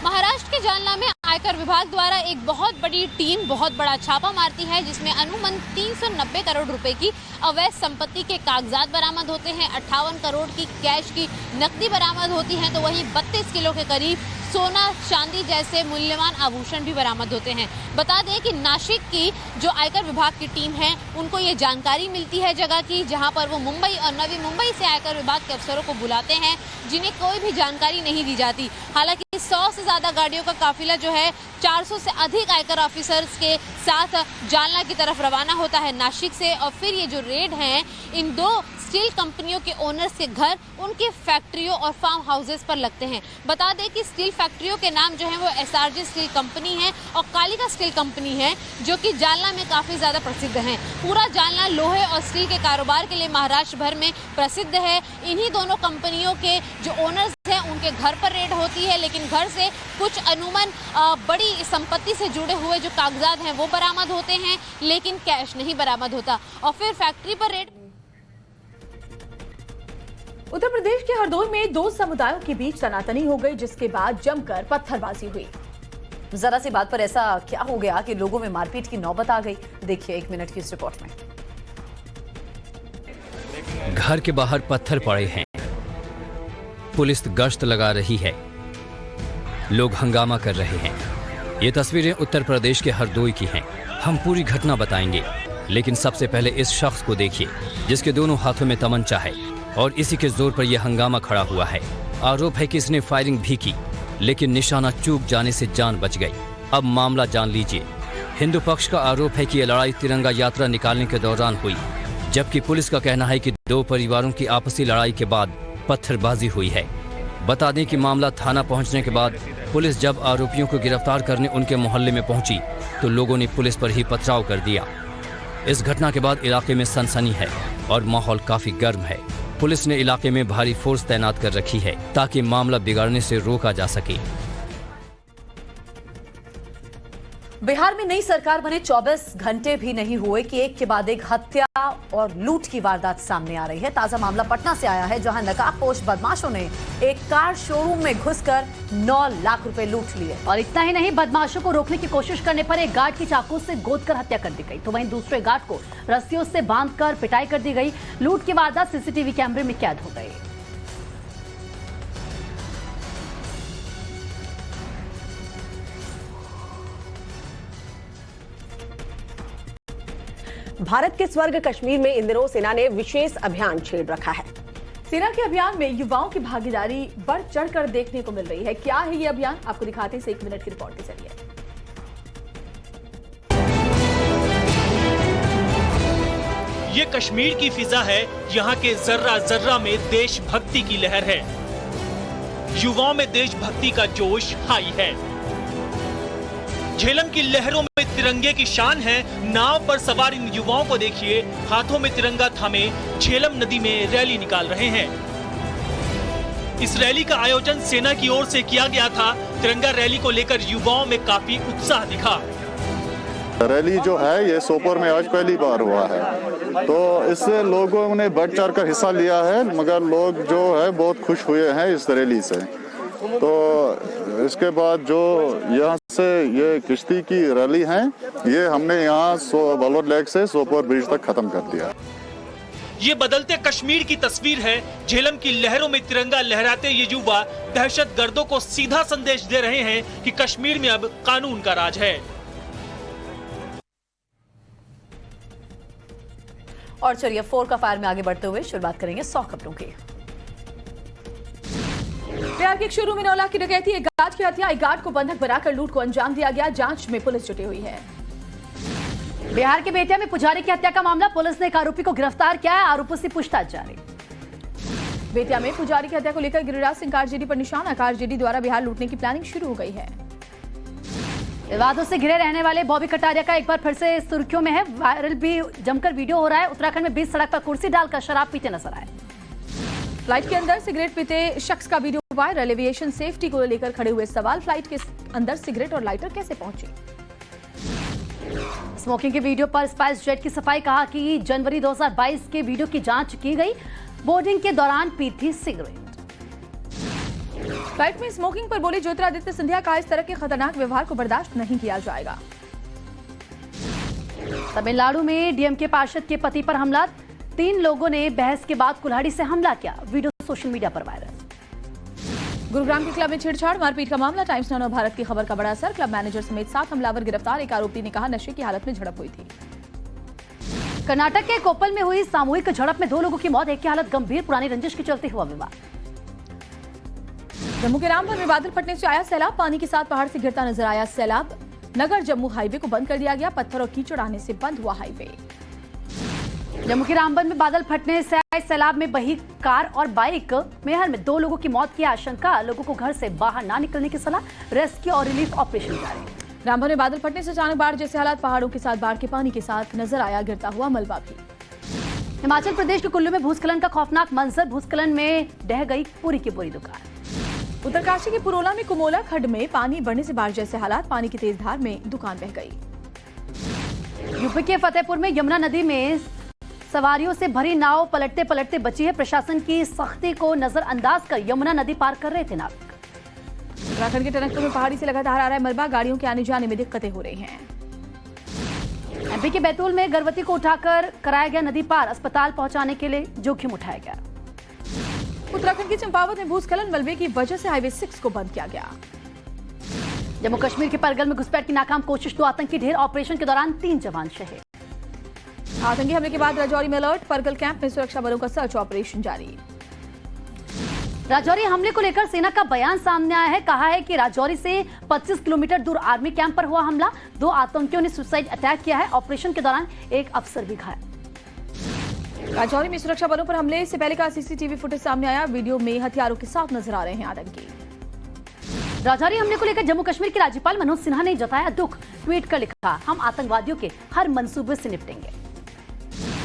महाराष्ट्र के जालना में आयकर विभाग द्वारा एक बहुत बड़ी टीम बहुत बड़ा छापा मारती है, जिसमें अनुमान 390 करोड़ रुपए की अवैध संपत्ति के कागजात बरामद होते हैं। 58 करोड़ की कैश की नकदी बरामद होती है, तो वहीं 32 किलो के करीब सोना, चांदी जैसे मूल्यवान आभूषण भी बरामद होते हैं। बता दें कि नासिक की जो आयकर विभाग की टीम है, उनको ये जानकारी मिलती है जगह की, जहां पर वो मुंबई और नवी मुंबई से आयकर विभाग के अफसरों को बुलाते हैं, जिन्हें कोई भी जानकारी नहीं दी जाती। हालांकि 100 से ज्यादा गाड़ियों का काफिला जो है 400 से अधिक आयकर ऑफिसर्स के साथ जालना की तरफ रवाना होता है नासिक से। और फिर ये जो रेड है इन 2 स्टील कंपनियों के ओनर्स के घर, उनके फैक्ट्रियों और फार्म हाउसेस पर लगते हैं। बता दें कि स्टील फैक्ट्रियों के नाम जो है वो SRG स्टील कंपनी है और कालिका स्टील कंपनी है, जो कि जालना में काफी ज्यादा प्रसिद्ध है। पूरा जालना लोहे और स्टील के कारोबार के लिए महाराष्ट्र भर में प्रसिद्ध है। इन्हीं दोनों कंपनियों के जो ओनर्स हैं, उनके घर पर रेड होती है, लेकिन घर से कुछ अनुमान बड़ी संपत्ति से जुड़े हुए जो कागजात हैं वो बरामद होते हैं, लेकिन कैश नहीं बरामद होता। और फिर फैक्ट्री पर रेड। उत्तर प्रदेश के हरदोई में 2 समुदायों के बीच तनातनी हो गई, जिसके बाद जमकर पत्थरबाजी हुई। जरा सी बात पर ऐसा क्या हो गया कि लोगों में मारपीट की नौबत आ गई? देखिए 1 मिनट की इस रिपोर्ट में। घर के बाहर पत्थर पड़े हैं, पुलिस गश्त लगा रही है, लोग हंगामा कर रहे हैं। ये तस्वीरें उत्तर प्रदेश के हरदोई की हैं। हम पूरी घटना बताएंगे, लेकिन सबसे पहले इस शख्स को देखिए जिसके दोनों हाथों में तमंचा है और इसी के जोर पर यह हंगामा खड़ा हुआ है। आरोप है कि इसने फायरिंग भी की, लेकिन निशाना चूक जाने से जान बच गई। अब मामला जान लीजिए। हिंदू पक्ष का आरोप है कि यह लड़ाई तिरंगा यात्रा निकालने के दौरान हुई, जबकि पुलिस का कहना है कि 2 परिवारों की आपसी लड़ाई के बाद पत्थरबाजी हुई है। बता दें कि मामला थाना पहुंचने के बाद पुलिस जब आरोपियों को गिरफ्तार करने उनके मोहल्ले में पहुंची तो लोगों ने पुलिस पर ही पथराव कर दिया। इस घटना के बाद इलाके में सनसनी है और माहौल काफी गर्म है। पुलिस ने इलाके में भारी फोर्स तैनात कर रखी है ताकि मामला बिगड़ने से रोका जा सके। बिहार में नई सरकार बने 24 घंटे भी नहीं हुए कि एक के बाद एक हत्या और लूट की वारदात सामने आ रही है। ताजा मामला पटना से आया है, जहां नकाबपोश बदमाशों ने एक कार शोरूम में घुसकर 9 लाख रुपए लूट लिए। और इतना ही नहीं, बदमाशों को रोकने की कोशिश करने पर एक गार्ड की चाकू से गोदकर हत्या कर दी गई, तो वहीं दूसरे गार्ड को रस्सियों से बांधकर पिटाई कर दी गई। लूट की वारदात सीसीटीवी कैमरे में कैद हो गई। भारत के स्वर्ग कश्मीर में इन दिनों सेना ने विशेष अभियान छेड़ रखा है। सेना के अभियान में युवाओं की भागीदारी बढ़ चढ़कर देखने को मिल रही है। क्या है ये अभियान, आपको दिखाते हैं 1 मिनट की रिपोर्ट के जरिए। ये कश्मीर की फिजा है, यहाँ के जर्रा जर्रा में देशभक्ति की लहर है। युवाओं में देशभक्ति का जोश हाई है। झेलम की लहरों में तिरंगे की शान है। नाव पर सवार इन युवाओं को देखिए, हाथों में तिरंगा थामे झेलम नदी में रैली निकाल रहे हैं। इस रैली का आयोजन सेना की ओर से किया गया था। तिरंगा रैली को लेकर युवाओं में काफी उत्साह दिखा। रैली जो है ये सोपोर में आज पहली बार हुआ है, तो इससे लोगों ने बढ़ चढ़ कर हिस्सा लिया है, मगर लोग जो है बहुत खुश हुए हैं इस रैली से। तो इसके बाद जो यहाँ से ये किश्ती की रैली है, ये हमने यहाँ बलौर लेक से सोपोर ब्रिज तक खत्म कर दिया। ये बदलते कश्मीर की तस्वीर है। झेलम की लहरों में तिरंगा लहराते ये युवा दहशतगर्दों को सीधा संदेश दे रहे हैं कि कश्मीर में अब कानून का राज है। और चलिए 4 का फायर में आगे बढ़ते हुए शुरुआत करेंगे 100 खबरों की। बिहार के एक शोरूम में 9 लाख की डकैती, एक गार्ड की हत्या, एक गार्ड को बंधक बनाकर लूट को अंजाम दिया गया। जांच में पुलिस जुटी हुई है। बिहार के बेतिया में पुजारी की हत्या का मामला, पुलिस ने एक आरोपी को गिरफ्तार किया है, आरोपियों से पूछताछ जारी। बेतिया में पुजारी की हत्या को लेकर गिरिराज सिंह कारजेडी पर निशाना, कारजेडी द्वारा बिहार लूटने की प्लानिंग शुरू हो गई है। विवादों से घिरे रहने वाले बॉबी कटारिया का एक बार फिर से सुर्खियों में है। वायरल भी जमकर वीडियो हो रहा है। उत्तराखंड में बीच सड़क पर कुर्सी डालकर शराब पीते नजर आए। फ्लाइट के अंदर सिगरेट पीते शख्स का वीडियो वायरल। एविएशन सेफ्टी को लेकर खड़े हुए सवाल, फ्लाइट के अंदर सिगरेट और लाइटर कैसे पहुंचे। स्मोकिंग के वीडियो पर स्पाइस जेट की सफाई, कहा कि जनवरी 2022 के वीडियो की जांच की गई, बोर्डिंग के दौरान पी थी सिगरेट। फ्लाइट में स्मोकिंग पर बोले ज्योतिरादित्य सिंधिया, का इस तरह के खतरनाक व्यवहार को बर्दाश्त नहीं किया जाएगा। तमिलनाडु में डीएमके पार्षद के पति पर हमला, 3 लोगों ने बहस के बाद कुल्हाड़ी से हमला किया, वीडियो सोशल मीडिया पर वायरल। गुरुग्राम के क्लब में छेड़छाड़ मारपीट का मामला, टाइम्स नाउ भारत की खबर का बड़ा असर। क्लब मैनेजर समेत 7 हमलावर गिरफ्तार, एक आरोपी ने कहा नशे की हालत में झड़प हुई थी। कर्नाटक के कोप्पल में हुई सामूहिक झड़प में 2 लोगों की मौत, एक की हालत गंभीर, पुरानी रंजिश के चलते हुआ विवाद। जम्मू के रामबन में बादल फटने से आया सैलाब, पानी के साथ पहाड़ से गिरता नजर आया सैलाब। नगर जम्मू हाईवे को बंद कर दिया गया, पत्थर और कीचड़ आने से बंद हुआ हाईवे। जम्मू के रामबन में बादल फटने से आए सैलाब में बही कार और बाइक। मेहर में 2 लोगों की मौत की आशंका, लोगों को घर से बाहर ना निकलने की सलाह, रेस्क्यू और रिलीफ ऑपरेशन जारी। रामबन में बादल फटने से अचानक बाढ़ जैसे हालात, पहाड़ों के साथ बाढ़ के पानी के साथ नजर आया गिरता हुआ मलबा भी। हिमाचल प्रदेश के कुल्लू में भूस्खलन का खौफनाक मंजर, भूस्खलन में ढह गई पूरी की पूरी दुकान। उत्तरकाशी के पुरोला में कुमोला खड्ड में पानी बढ़ने से बाढ़ जैसे हालात, पानी की तेज धार में दुकान बह गई। यूपी के फतेहपुर में यमुना नदी में सवारियों से भरी नाव पलटते पलटते बची है, प्रशासन की सख्ती को नजरअंदाज कर यमुना नदी पार कर रहे थे नाविक। उत्तराखंड के टनकपुर में पहाड़ी से लगातार आ रहा है मलबा, गाड़ियों के आने जाने में दिक्कतें हो रही हैं। एमपी के बैतूल में गर्भवती को उठाकर कराया गया नदी पार, अस्पताल पहुंचाने के लिए जोखिम उठाया गया। उत्तराखंड के चंपावत में भूस्खलन, मलबे की वजह से हाईवे 6 को बंद किया गया। जम्मू कश्मीर के परगल में घुसपैठ की नाकाम कोशिश, 2 आतंकी ढेर, ऑपरेशन के दौरान 3 जवान शहीद। आतंकी हमले के बाद राजौरी में अलर्ट, परगल कैंप में सुरक्षा बलों का सर्च ऑपरेशन जारी। राजौरी हमले को लेकर सेना का बयान सामने आया है, कहा है कि राजौरी से 25 किलोमीटर दूर आर्मी कैंप पर हुआ हमला, 2 आतंकियों ने सुसाइड अटैक किया है, ऑपरेशन के दौरान एक अफसर भी घायल। राजौरी में सुरक्षा बलों पर हमले से पहले का सीसीटीवी फुटेज सामने आया, वीडियो में हथियारों के साथ नजर आ रहे हैं आतंकी। राजौरी हमले को लेकर जम्मू कश्मीर के राज्यपाल मनोज सिन्हा ने जताया दुख, ट्वीट कर लिखा, हम आतंकवादियों के हर मंसूबे से निपटेंगे।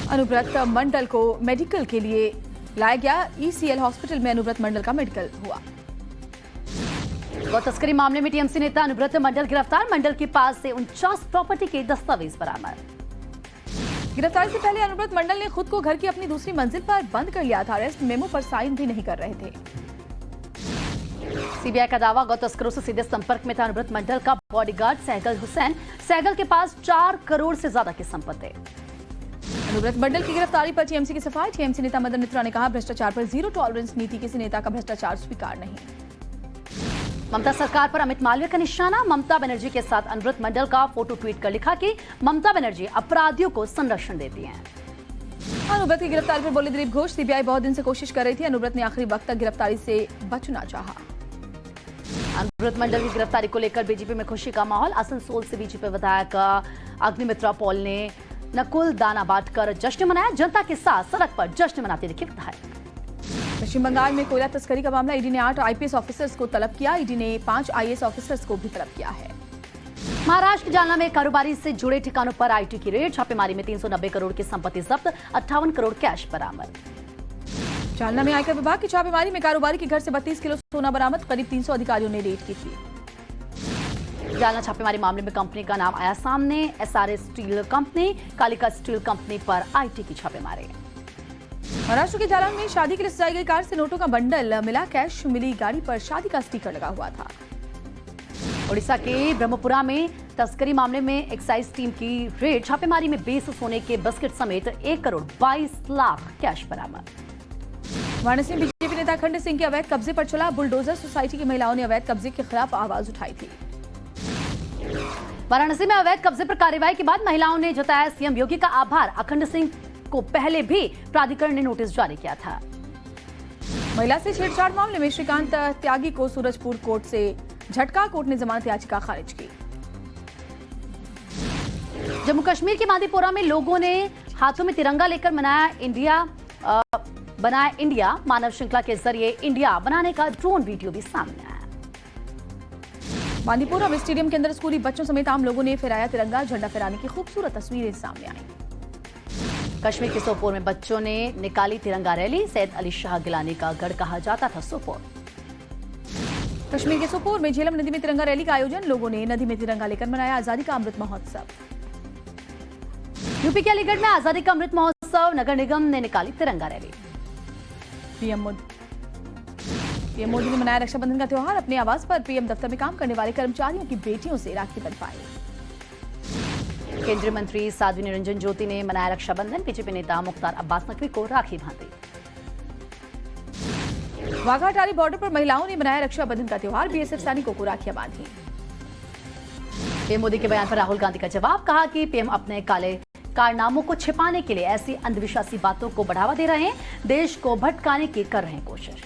अनुव्रत मंडल को मेडिकल के लिए लाया गया, ईसीएल हॉस्पिटल में अनुव्रत मंडल का मेडिकल हुआ। गौ तस्करी मामले में टीएमसी नेता अनुव्रत मंडल गिरफ्तार, मंडल के पास से 49 प्रॉपर्टी के दस्तावेज बरामद। गिरफ्तारी से पहले अनुव्रत मंडल ने खुद को घर की अपनी दूसरी मंजिल पर बंद कर लिया था, अरेस्ट मेमो पर साइन भी नहीं कर रहे थे। सीबीआई का दावा, गौ तस्करों से सीधे संपर्क में था अनुव्रत मंडल का बॉडीगार्ड सहगल हुसैन, सहगल के पास 4 करोड़ से ज्यादा की संपत्ति। अनुव्रत मंडल की गिरफ्तारी पर टीएमसी की सफाई, टीएमसी नेता मदन मित्रा ने कहा भ्रष्टाचार पर जीरो टॉलरेंस नीति, किसी नेता का भ्रष्टाचार स्वीकार नहीं। ममता सरकार पर अमित मालवीय का निशाना, ममता बनर्जी के साथ अनुव्रत मंडल का फोटो ट्वीट कर लिखा कि ममता बनर्जी अपराधियों को संरक्षण देती हैं। अनुव्रत की गिरफ्तारी पर बोले दिलीप घोष, सीबीआई बहुत दिन से कोशिश कर रही थी, अनुव्रत ने आखिरी वक्त तक गिरफ्तारी से बचना चाहा। अनुव्रत मंडल की गिरफ्तारी को लेकर बीजेपी में खुशी का माहौल, आसनसोल से बीजेपी विधायक अग्निमित्रा पॉल ने नकुल दाना बांटकर जश्न मनाया। जनता के साथ सड़क पर जश्न मनाते दिखे विधायक। पश्चिम बंगाल में कोयला तस्करी का मामला, ईडी ने 8 आईपीएस ऑफिसर्स को तलब किया। ईडी ने 5 आईएएस ऑफिसर्स को भी तलब किया है। महाराष्ट्र के जालना में कारोबारी से जुड़े ठिकानों पर आईटी की रेड। छापेमारी में 390 करोड़ की संपत्ति जब्त, 58 करोड़ कैश बरामद। जालना में आयकर विभाग की छापेमारी में कारोबारी के घर से 32 किलो सोना बरामद। करीब 300 अधिकारियों ने रेड की थी। जालना छापेमारी मामले में कंपनी का नाम आया सामने, SRS steel company, Kalika steel company पर आईटी की छापेमारी। महाराष्ट्र के जालौन में शादी के लिए सजाई गई कार से नोटों का बंडल मिला। कैश मिली गाड़ी पर शादी का स्टिकर लगा हुआ था। ओडिशा के ब्रह्मपुरा में तस्करी मामले में एक्साइज टीम की रेड। छापेमारी में 20 सोने के बिस्किट समेत 1 करोड़ 22 लाख कैश बरामद। वाराणसी में बीजेपी नेता अखंड सिंह के अवैध कब्जे पर चला बुलडोजर। सोसाइटी की महिलाओं ने अवैध कब्जे के खिलाफ आवाज उठाई थी। वाराणसी में अवैध कब्जे पर कार्रवाई के बाद महिलाओं ने जताया सीएम योगी का आभार। अखंड सिंह को पहले भी प्राधिकरण ने नोटिस जारी किया था। महिला से छेड़छाड़ मामले में श्रीकांत त्यागी को सूरजपुर कोर्ट से झटका। कोर्ट ने जमानत याचिका खारिज की। जम्मू कश्मीर के मादीपुरा में लोगों ने हाथों में तिरंगा लेकर बनाया इंडिया। मानव श्रृंखला के जरिए इंडिया बनाने का ड्रोन वीडियो भी सामने आया। मादीपुरा में स्टेडियम के अंदर स्कूली बच्चों समेत आम लोगों ने फहराया तिरंगा। झंडा फहराने की खूबसूरत तस्वीरें सामने आई। कश्मीर के सोपोर में बच्चों ने निकाली तिरंगा रैली। सैयद अली शाह गिलानी का गढ़ कहा जाता था सोपोर। कश्मीर के सोपोर में झेलम नदी में तिरंगा रैली का आयोजन। लोगों ने नदी में तिरंगा लेकर मनाया आजादी का अमृत महोत्सव। यूपी के अलीगढ़ में आजादी का अमृत महोत्सव। नगर निगम ने निकाली तिरंगा रैली। पीएम मोदी ने मनाया रक्षाबंधन का त्योहार। अपने आवास पर पीएम दफ्तर में काम करने वाले कर्मचारियों की बेटियों से राखी बंधवाई। केंद्रीय मंत्री साध्वी निरंजन ज्योति ने मनाया रक्षाबंधन। बीजेपी नेता मुख्तार अब्बास नकवी को राखी बांधी। वाघा अटारी बॉर्डर पर महिलाओं ने मनाया रक्षाबंधन का त्योहार। बीएसएफ सैनिकों को राखियां बांधी। पीएम मोदी के बयान पर राहुल गांधी का जवाब। कहा कि पीएम अपने काले कारनामों को छिपाने के लिए ऐसी अंधविश्वासी बातों को बढ़ावा दे रहे हैं। देश को भटकाने की कर रहे हैं कोशिश।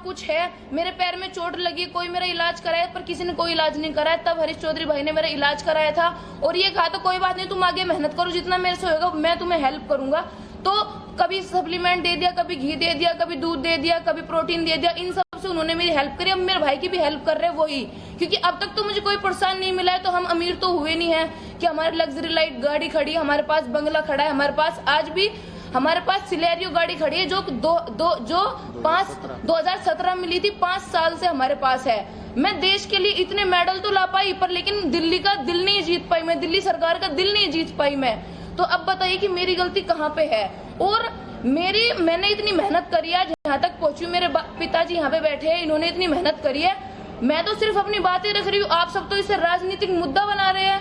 कुछ है, मेरे पैर में चोट लगी, कोई मेरा इलाज कराया, पर किसी ने कोई इलाज नहीं कराया। तब हरीश चौधरी भाई ने मेरा इलाज कराया था और ये कहा था कोई बात नहीं, तुम आगे मेहनत करो, जितना मेरे से होगा मैं तुम्हें हेल्प करूंगा। तो कभी सप्लीमेंट दे दिया, कभी घी दे दिया, कभी दूध दे दिया, कभी प्रोटीन दे दिया। इन सब से उन्होंने मेरी हेल्प करी। अब मेरे भाई की भी हेल्प कर रहे हैं वही, क्योंकि अब तक तो मुझे कोई प्रोत्साहन नहीं मिला है। तो हम अमीर तो हुए नहीं है कि हमारे लग्जरी लाइट गाड़ी खड़ी है, हमारे पास बंगला खड़ा है, हमारे पास आज भी हमारे पास सिलेरियो गाड़ी खड़ी है जो 2017 में ली थी। 5 साल से हमारे पास है। मैं देश के लिए इतने मेडल तो ला पाई, पर लेकिन दिल्ली का दिल नहीं जीत पाई मैं, दिल्ली सरकार का दिल नहीं जीत पाई मैं। तो अब बताइए कि मेरी गलती कहाँ पे है। और मैंने इतनी मेहनत करी है, यहाँ तक पहुंची। मेरे पिताजी यहाँ पे बैठे हैं, इन्होंने इतनी मेहनत करी है। मैं तो सिर्फ अपनी बातें रख रही हूँ, आप सब तो इसे राजनीतिक मुद्दा बना रहे हैं।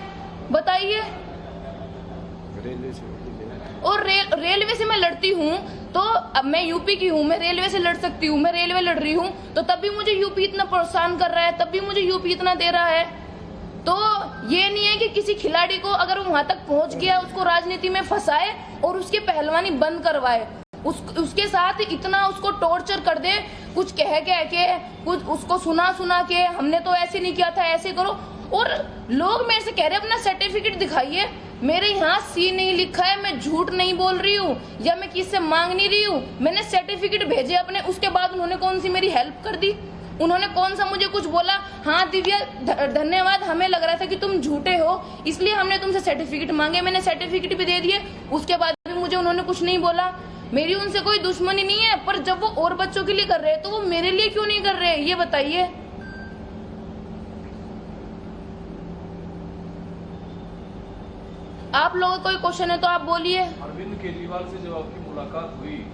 बताइए। और रेलवे से मैं लड़ती हूँ, तो अब मैं यूपी की हूँ, मैं रेलवे से लड़ सकती हूँ। मैं रेलवे लड़ रही हूँ, तो तब भी मुझे यूपी इतना प्रोत्साहन कर रहा है, तब भी मुझे यूपी इतना दे रहा है। तो ये नहीं है कि किसी खिलाड़ी को अगर वो वहां तक पहुंच गया उसको राजनीति में फंसाए और उसकी पहलवानी बंद करवाए, उसके साथ इतना उसको टॉर्चर कर दे, कुछ कह के कुछ उसको सुना के हमने तो ऐसे नहीं किया था, ऐसे करो। और लोग मेरे से कह रहे हैं अपना सर्टिफिकेट दिखाइए। मेरे यहाँ सी नहीं लिखा है, मैं झूठ नहीं बोल रही हूँ या मैं किससे मांग नहीं रही हूँ। मैंने सर्टिफिकेट भेजे अपने, उसके बाद उन्होंने कौन सी मेरी हेल्प कर दी, उन्होंने कौन सा मुझे कुछ बोला। हाँ दिव्या धन्यवाद, हमें लग रहा था कि तुम झूठे हो इसलिए हमने तुमसे सर्टिफिकेट मांगे, मैंने सर्टिफिकेट भी दे दिए, उसके बाद भी मुझे उन्होंने कुछ नहीं बोला। मेरी उनसे कोई दुश्मनी नहीं है, पर जब वो और बच्चों के लिए कर रहे हैं तो वो मेरे लिए क्यों नहीं कर रहे, ये बताइए। आप लोगों का कोई क्वेश्चन है तो आप बोलिए। अरविंद केजरीवाल से जब आपकी मुलाकात हुई,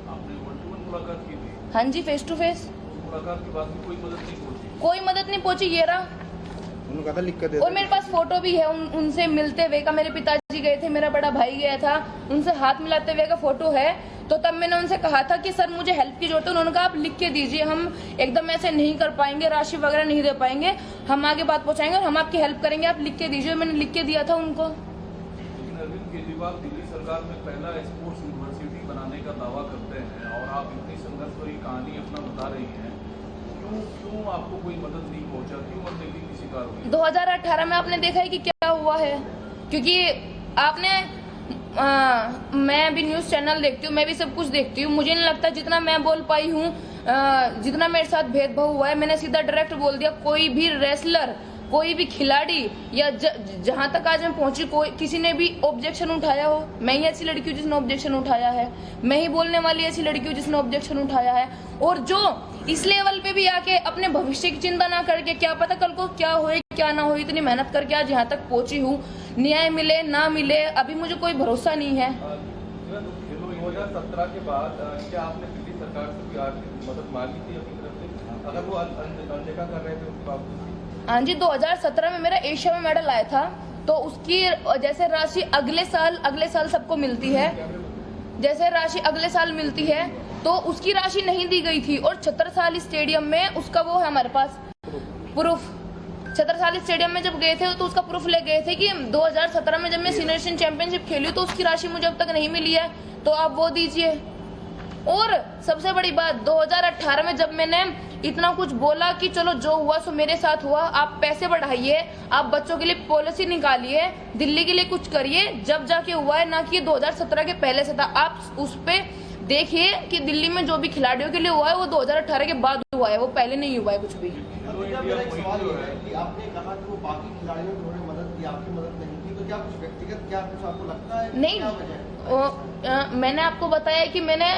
आपने वन टू वन मुलाकात की थी? हाँ जी, फेस टू फेस। मुलाकात के बाद भी कोई मदद नहीं पहुंची? कोई मदद नहीं पहुंची, ये रहा। उन्होंने कहा था लिख कर दे। और मेरे पास फोटो भी है उनसे मिलते हुए का। मेरे पिताजी गए थे, मेरा बड़ा भाई गया था, उनसे हाथ मिलाते हुए का फोटो है। तो तब मैंने उनसे कहा था कि सर मुझे हेल्प की जरूरत है। उन्होंने कहा आप लिख के दीजिए, हम एकदम ऐसे नहीं कर पाएंगे, राशि वगैरह नहीं दे पाएंगे, हम आगे बात पहुंचाएंगे और हम आपकी हेल्प करेंगे, आप लिख के दीजिए। मैंने लिख के दिया था उनको। लेकिन अरविंद केजरीवाल दिल्ली सरकार में पहला स्पोर्ट्स यूनिवर्सिटी बनाने का दावा करते हैं और आप इतनी संघर्ष भरी कहानी अपना बता रही हैं, क्यों क्यों आपको कोई मदद नहीं पहुंचा, क्यों अनदेखी की शिकार हुई? 2018 में आपने देखा है कि क्या हुआ है, क्योंकि आपने मैं भी न्यूज चैनल देखती हूँ, मैं भी सब कुछ देखती हूँ। मुझे नहीं लगता जितना मैं बोल पाई हूँ, जितना मेरे साथ भेदभाव हुआ है, मैंने सीधा डायरेक्ट बोल दिया। कोई भी रेसलर, कोई भी खिलाड़ी या जहां तक आज मैं पहुंची, कोई किसी ने भी ऑब्जेक्शन उठाया हो, मैं ही ऐसी लड़की हूँ जिसने ऑब्जेक्शन उठाया है, मैं ही बोलने वाली ऐसी लड़की हूँ जिसने ऑब्जेक्शन उठाया है। और जो इस लेवल पे भी आके अपने भविष्य की चिंता ना करके, क्या पता कल को क्या होए क्या ना हो, इतनी मेहनत करके आज यहाँ तक पहुंची हूँ, न्याय मिले ना मिले अभी मुझे कोई भरोसा नहीं है। 2017 के बाद क्या आपने दिल्ली सरकार से कोई आर्थिक मदद मांगी थी अपनी तरफ से, अगर वो अनदेखा कर रहे थे उसके बावजूद? हाँ जी, 2017 में मेरा एशिया में मेडल आया था, तो उसकी जैसे राशि अगले साल सबको मिलती है, जैसे राशि अगले साल मिलती है, तो उसकी राशि नहीं दी गई थी। और छत्रसाल स्टेडियम में उसका वो है हमारे पास प्रूफ। छत्रसाल स्टेडियम में जब गए थे तो उसका प्रूफ ले गए थे कि 2017 में जब मैं सीनियर एशियन चैंपियनशिप खेली तो उसकी राशि मुझे अब तक नहीं मिली है, तो आप वो दीजिए। और सबसे बड़ी बात, 2018 में जब मैंने इतना कुछ बोला कि चलो जो हुआ सो मेरे साथ हुआ, आप पैसे बढ़ाइए, आप बच्चों के लिए पॉलिसी निकालिए, दिल्ली के लिए कुछ करिए, जब जाके हुआ है, ना कि 2017 के पहले से था। आप उस पे देखिए कि दिल्ली में जो भी खिलाड़ियों के लिए हुआ है वो 2018 के बाद हुआ है, वो पहले नहीं हुआ है कुछ भी। मेरा एक सवाल ये है कि आपने कहा कि वो बाकी खिलाड़ियों ने मदद की, आपकी मदद नहीं की, तो क्या कुछ व्यक्तिगत, क्या कुछ आपको लगता है? नहीं, मैंने आपको बताया कि मैंने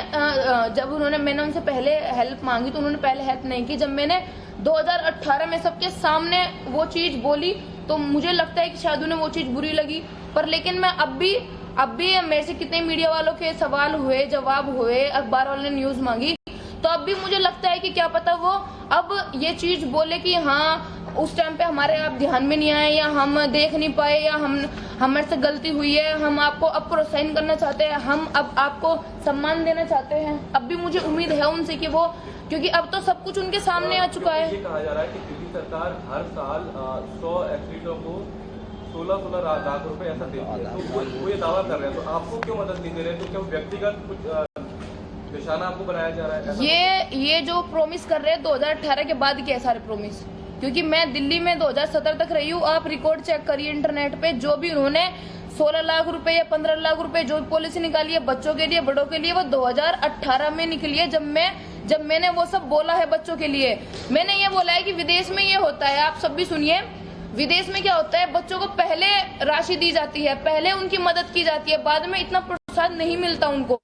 उनसे पहले हेल्प मांगी तो उन्होंने पहले हेल्प नहीं की। जब मैंने 2018 में सबके सामने वो चीज बोली तो मुझे लगता है कि शायद उन्हें वो चीज बुरी लगी, पर लेकिन मैं अब भी मेरे से कितने मीडिया वालों के सवाल हुए, जवाब हुए, अखबार वालों ने न्यूज मांगी, तो अब भी मुझे लगता है कि क्या पता वो अब ये चीज बोले कि हाँ उस टाइम पे हमारे आप ध्यान में नहीं आए, या हम देख नहीं पाए, या हमारे से गलती हुई है, हम आपको अब प्रोत्साहन करना चाहते हैं, हम अब आपको सम्मान देना चाहते हैं। अब भी मुझे उम्मीद है उनसे कि वो, क्योंकि अब तो सब कुछ उनके सामने आ चुका है। ये कहा जा रहा है कि दिल्ली सरकार हर साल 100 एथलीटों को 16 लाख रुपए ऐसा देती है, तो वो ये दावा कर रहे हैं, तो आपको क्यों मदद नहीं दे रहे? तो क्या व्यक्तिगत कुछ निशाना आपको बनाया जा रहा है? ये जो प्रॉमिस कर रहे हैं 2018 के बाद के सारे प्रॉमिस, क्योंकि मैं दिल्ली में 2017 तक रही हूँ, आप रिकॉर्ड चेक करिए इंटरनेट पे, जो भी उन्होंने 16 लाख रुपए या 15 लाख रुपए जो पॉलिसी निकाली है बच्चों के लिए, बड़ों के लिए, वो 2018 में निकली है, जब मैंने वो सब बोला है बच्चों के लिए। मैंने ये बोला है कि विदेश में ये होता है, आप सब भी सुनिए, विदेश में क्या होता है, बच्चों को पहले राशि दी जाती है, पहले उनकी मदद की जाती है, बाद में इतना प्रोत्साहन नहीं मिलता उनको।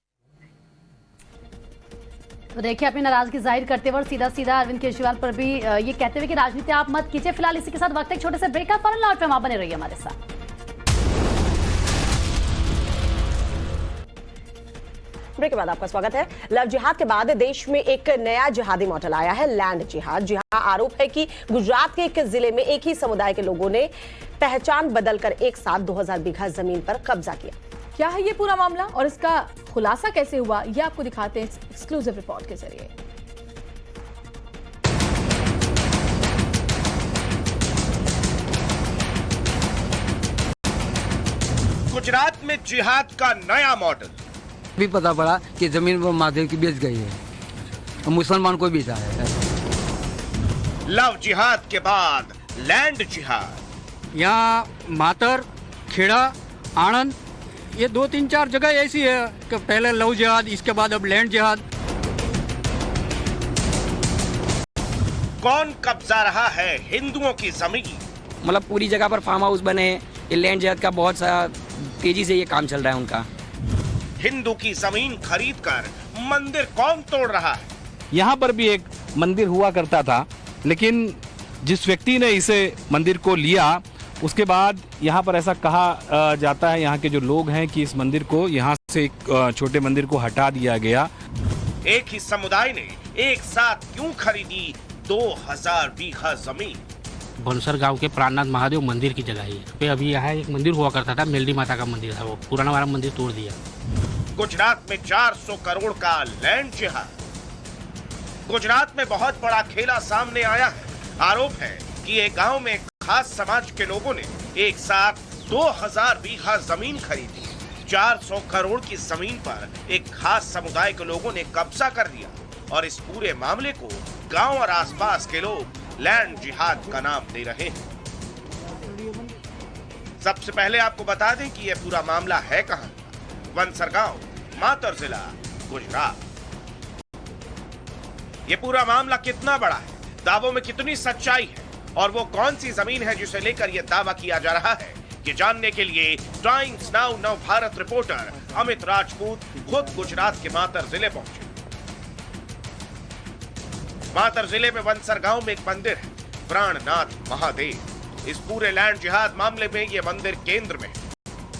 तो देखिए, अपनी नाराजगी जाहिर करते हुए सीधा अरविंद केजरीवाल पर भी ये कहते हुए कि राजनीति आप मत कीजिए। फिलहाल इसी के साथ वक्त एक छोटे से ब्रेक का, फौरन लौट पे वहां बने रहिए हमारे साथ। ब्रेक के बाद आपका स्वागत है। लव जिहाद के बाद देश में एक नया जिहादी मॉडल आया है, लैंड जिहाद। जी हां, आरोप है कि गुजरात के एक जिले में एक ही समुदाय के लोगों ने पहचान बदलकर एक साथ 2000 बीघा जमीन पर कब्जा किया। क्या है ये पूरा मामला और इसका खुलासा कैसे हुआ, ये आपको दिखाते हैं एक्सक्लूसिव रिपोर्ट के जरिए। गुजरात में जिहाद का नया मॉडल। भी पता पड़ा कि जमीन वो महादेव की बेच गई है, मुसलमान को बेचा है। लव जिहाद के बाद लैंड जिहाद। यहाँ मातर, खेड़ा, आनंद, ये 2-3-4 जगह ऐसी है कि पहले लव जिहाद, इसके बाद अब लैंड जिहाद। कौन कब्जा रहा है हिंदुओं की जमीन? मतलब पूरी जगह पर फार्म हाउस बने, ये लैंड जिहाद का बहुत सा तेजी से ये काम चल रहा है उनका। हिंदू की जमीन खरीदकर मंदिर कौन तोड़ रहा है? यहाँ पर भी एक मंदिर हुआ करता था, लेकिन जिस व्यक्ति ने इसे मंदिर को लिया उसके बाद यहाँ पर ऐसा कहा जाता है, यहाँ के जो लोग हैं, कि इस मंदिर को यहाँ से एक छोटे मंदिर को हटा दिया गया। एक ही समुदाय ने एक साथ क्यों खरीदी 2000 बीघा जमीन? बंसर गांव के प्राणनाथ महादेव मंदिर की जगह है। अभी यहाँ एक मंदिर हुआ करता था, मेलडी माता का मंदिर था, वो पुराना वाला मंदिर तोड़ दिया। गुजरात में 400 करोड़ का लैंड जिहाद। गुजरात में बहुत बड़ा खेला सामने आया है। आरोप है कि एक गांव में खास समाज के लोगों ने एक साथ 2000 बीघा जमीन खरीदी। 400 करोड़ की जमीन पर एक खास समुदाय के लोगों ने कब्जा कर लिया और इस पूरे मामले को गांव और आसपास के लोग लैंड जिहाद का नाम दे रहे हैं। सबसे पहले आपको बता दें कि यह पूरा मामला है कहां का। वनसर गांव, मातर जिला, गुजरात। ये पूरा मामला कितना बड़ा है, दावों में कितनी सच्चाई है और वो कौन सी जमीन है जिसे लेकर यह दावा किया जा रहा है, ये जानने के लिए टाइम्स नाउ नव भारत रिपोर्टर अमित राजपूत खुद गुजरात के मातर जिले पहुंचे। मातर जिले में वनसर गांव में एक मंदिर है, प्राणनाथ महादेव। इस पूरे लैंड जिहाद मामले में यह मंदिर केंद्र में है,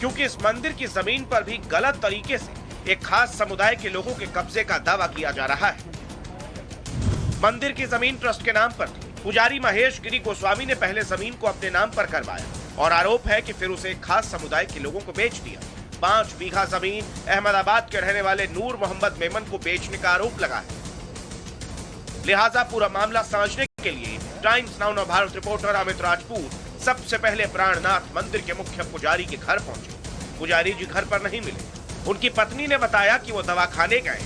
क्योंकि इस मंदिर की जमीन पर भी गलत तरीके से एक खास समुदाय के लोगों के कब्जे का दावा किया जा रहा है। मंदिर की जमीन ट्रस्ट के नाम पर थी। पुजारी महेश गिरी गोस्वामी ने पहले जमीन को अपने नाम पर करवाया और आरोप है कि फिर उसे खास समुदाय के लोगों को बेच दिया। 5 बीघा जमीन अहमदाबाद के रहने वाले नूर मोहम्मद मेमन को बेचने का आरोप लगा है। लिहाजा पूरा मामला समझने के लिए टाइम्स नाउ नव भारत रिपोर्टर अमित राजपूत सबसे पहले प्राणनाथ मंदिर के मुख्य पुजारी के घर पहुंचे। पुजारी जी घर पर नहीं मिले। उनकी पत्नी ने बताया कि वो दवाखाने गए।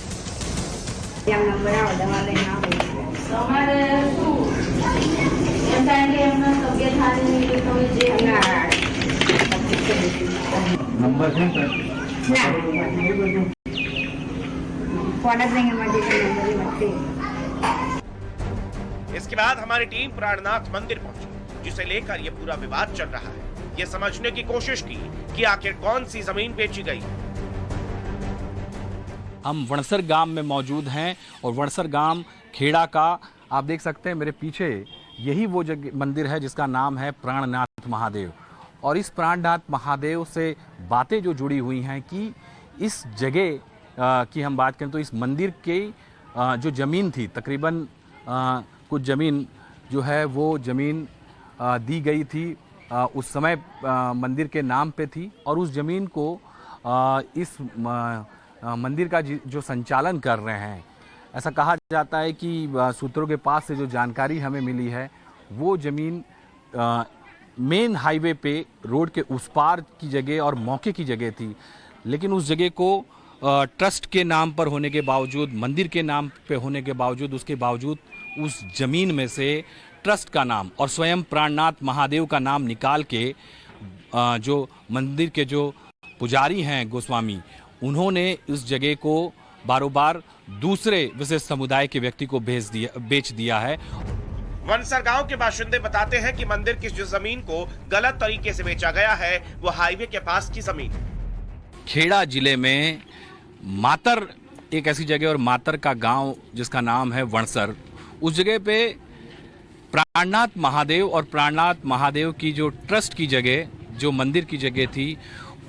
इसके बाद हमारी टीम प्राणनाथ मंदिर पहुंची, जिसे लेकर यह पूरा विवाद चल रहा है। ये समझने की कोशिश की कि आखिर कौन सी जमीन बेची गई। हम वनसर गांव में मौजूद हैं और वनसर गांव खेड़ा का आप देख सकते हैं मेरे पीछे, यही वो जगह मंदिर है जिसका नाम है प्राणनाथ महादेव। और इस प्राणनाथ महादेव से बातें जो जुड़ी हुई हैं कि इस जगह की हम बात करें तो इस मंदिर के जो ज़मीन थी, तकरीबन कुछ ज़मीन जो है वो ज़मीन दी गई थी, उस समय मंदिर के नाम पे थी। और उस ज़मीन को इस मंदिर का जो संचालन कर रहे हैं, ऐसा कहा जाता है कि सूत्रों के पास से जो जानकारी हमें मिली है, वो ज़मीन मेन हाईवे पे रोड के उस पार की जगह और मौके की जगह थी। लेकिन उस जगह को ट्रस्ट के नाम पर होने के बावजूद, मंदिर के नाम पे होने के बावजूद, उसके बावजूद उस ज़मीन में से ट्रस्ट का नाम और स्वयं प्राणनाथ महादेव का नाम निकाल के जो मंदिर के जो पुजारी हैं गोस्वामी, उन्होंने इस जगह को बारोबार दूसरे विशेष समुदाय के व्यक्ति को बेच दिया है। वनसर गांव के बाशिंदे बताते हैं कि मंदिर की जो जमीन को गलत तरीके से बेचा गया है, वो हाईवे के पास की जमीन। खेड़ा जिले में मातर एक ऐसी जगह और मातर का गांव जिसका नाम है वनसर, उस जगह पे प्राणनाथ महादेव और प्राणनाथ महादेव की जो ट्रस्ट की जगह, जो मंदिर की जगह थी,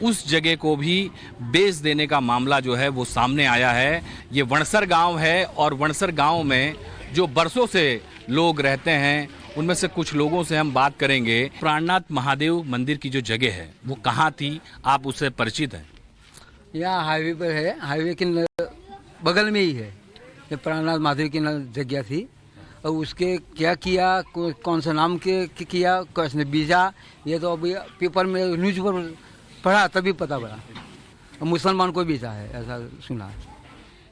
उस जगह को भी बेच देने का मामला जो है वो सामने आया है। ये वनसर गांव है और वनसर गांव में जो बरसों से लोग रहते हैं, उनमें से कुछ लोगों से हम बात करेंगे। प्राणनाथ महादेव मंदिर की जो जगह है वो कहाँ थी, आप उससे परिचित हैं? यहाँ हाईवे पर है, हाईवे के बगल में ही है। ये प्राणनाथ महादेव की जगह थी और उसके क्या किया, कौन सा नाम के किया, कैसे बीजा, ये तो अभी पेपर में न्यूज पर पढ़ा तभी पता पड़ा। मुसलमान को बीजा है, ऐसा सुना है।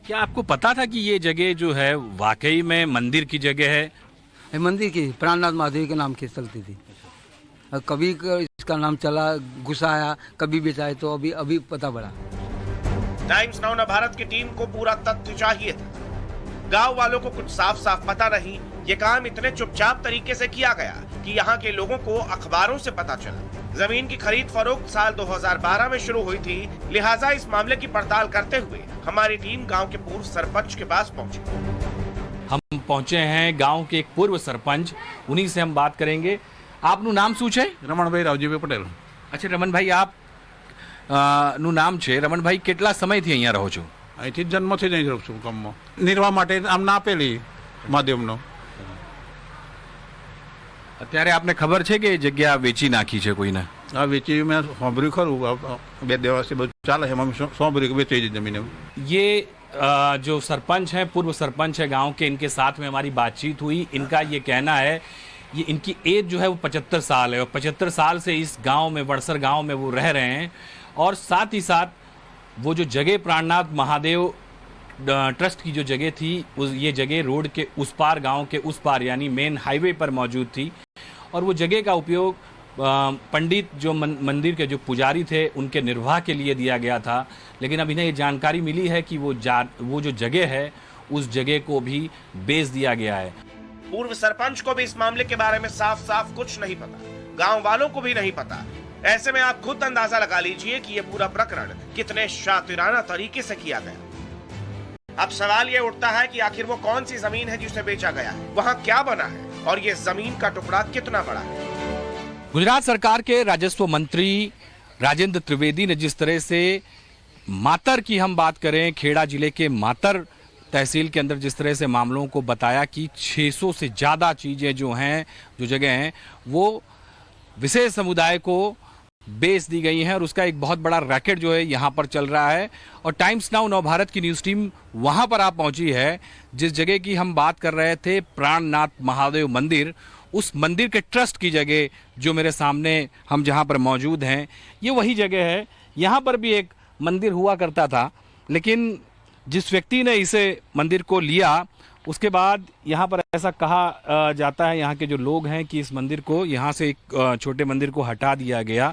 क्या आपको पता था कि ये जगह जो है वाकई में मंदिर की जगह है? मंदिर की प्राणनाथ महादेव के नाम की चलती थी। कभी इसका नाम चला, गुस्सा आया, कभी बेचा, तो अभी पता पड़ा। टाइम्स नाउ नव भारत की टीम को पूरा तथ्य चाहिए था। गांव वालों को कुछ साफ साफ पता नहीं। ये काम इतने चुपचाप तरीके से किया गया कि यहाँ के लोगों को अखबारों से पता चला। जमीन की खरीद फरोख्त साल 2012 में शुरू हुई थी। लिहाजा इस मामले की पड़ताल करते हुए हमारी टीम गांव के पूर्व सरपंच के पास पहुंची। हम पहुंचे हैं गांव के एक पूर्व सरपंच, उन्हीं से हम बात करेंगे। आपनु नाम શું છે? રમણભાઈ રાવજીભાઈ પટેલ। अच्छा રમણભાઈ, आप નું નામ છે રમણભાઈ, કેટલા સમયથી અહીંયા રહો છો? અહીંથી જન્મથી જ અહીં રહું છું ગામમાં। નિર્વાહ માટે આમ ના આપેલી મહાદેવનો। અત્યારે આપને ખબર છે કે જગ્યા વેચી નાખી છે કોઈને? આ વેચી મેં સાંભળ્યું ખરું, 2 દિવસથી બધું ચાલે છે, અમે સાંભળ્યું કે વેચી જમીન। ये जो सरपंच हैं, पूर्व सरपंच है गांव के, इनके साथ में हमारी बातचीत हुई। इनका ये कहना है, ये इनकी एज जो है वो 75 साल है और 75 साल से इस गांव में, वनसर गांव में वो रह रहे हैं। और साथ ही साथ वो जो जगह प्राणनाथ महादेव ट्रस्ट की जो जगह थी ये जगह रोड के उस पार, गांव के उस पार यानी मेन हाईवे पर मौजूद थी और वो जगह का उपयोग पंडित जो मंदिर के जो पुजारी थे उनके निर्वाह के लिए दिया गया था। लेकिन अब इन्हें ये जानकारी मिली है कि वो जो जगह है उस जगह को भी बेच दिया गया है। पूर्व सरपंच को भी इस मामले के बारे में साफ साफ कुछ नहीं पता, गांव वालों को भी नहीं पता। ऐसे में आप खुद अंदाजा लगा लीजिए कि ये पूरा प्रकरण कितने शातिराना तरीके से किया गया। अब सवाल ये उठता है कि आखिर वो कौन सी जमीन है जिसे बेचा गया है, वहाँ क्या बना है और ये जमीन का टुकड़ा कितना बड़ा है। गुजरात सरकार के राजस्व मंत्री राजेंद्र त्रिवेदी ने जिस तरह से मातर की हम बात करें, खेड़ा जिले के मातर तहसील के अंदर जिस तरह से मामलों को बताया कि 600 से ज़्यादा चीज़ें जो हैं, जो जगह हैं, वो विशेष समुदाय को बेच दी गई हैं और उसका एक बहुत बड़ा रैकेट जो है यहाँ पर चल रहा है। और टाइम्स नाउ नवभारत की न्यूज़ टीम वहाँ पर आप पहुँची है जिस जगह की हम बात कर रहे थे, प्राणनाथ महादेव मंदिर, उस मंदिर के ट्रस्ट की जगह जो मेरे सामने हम जहाँ पर मौजूद हैं, ये वही जगह है। यहाँ पर भी एक मंदिर हुआ करता था, लेकिन जिस व्यक्ति ने इसे मंदिर को लिया उसके बाद यहाँ पर ऐसा कहा जाता है, यहाँ के जो लोग हैं, कि इस मंदिर को यहाँ से एक छोटे मंदिर को हटा दिया गया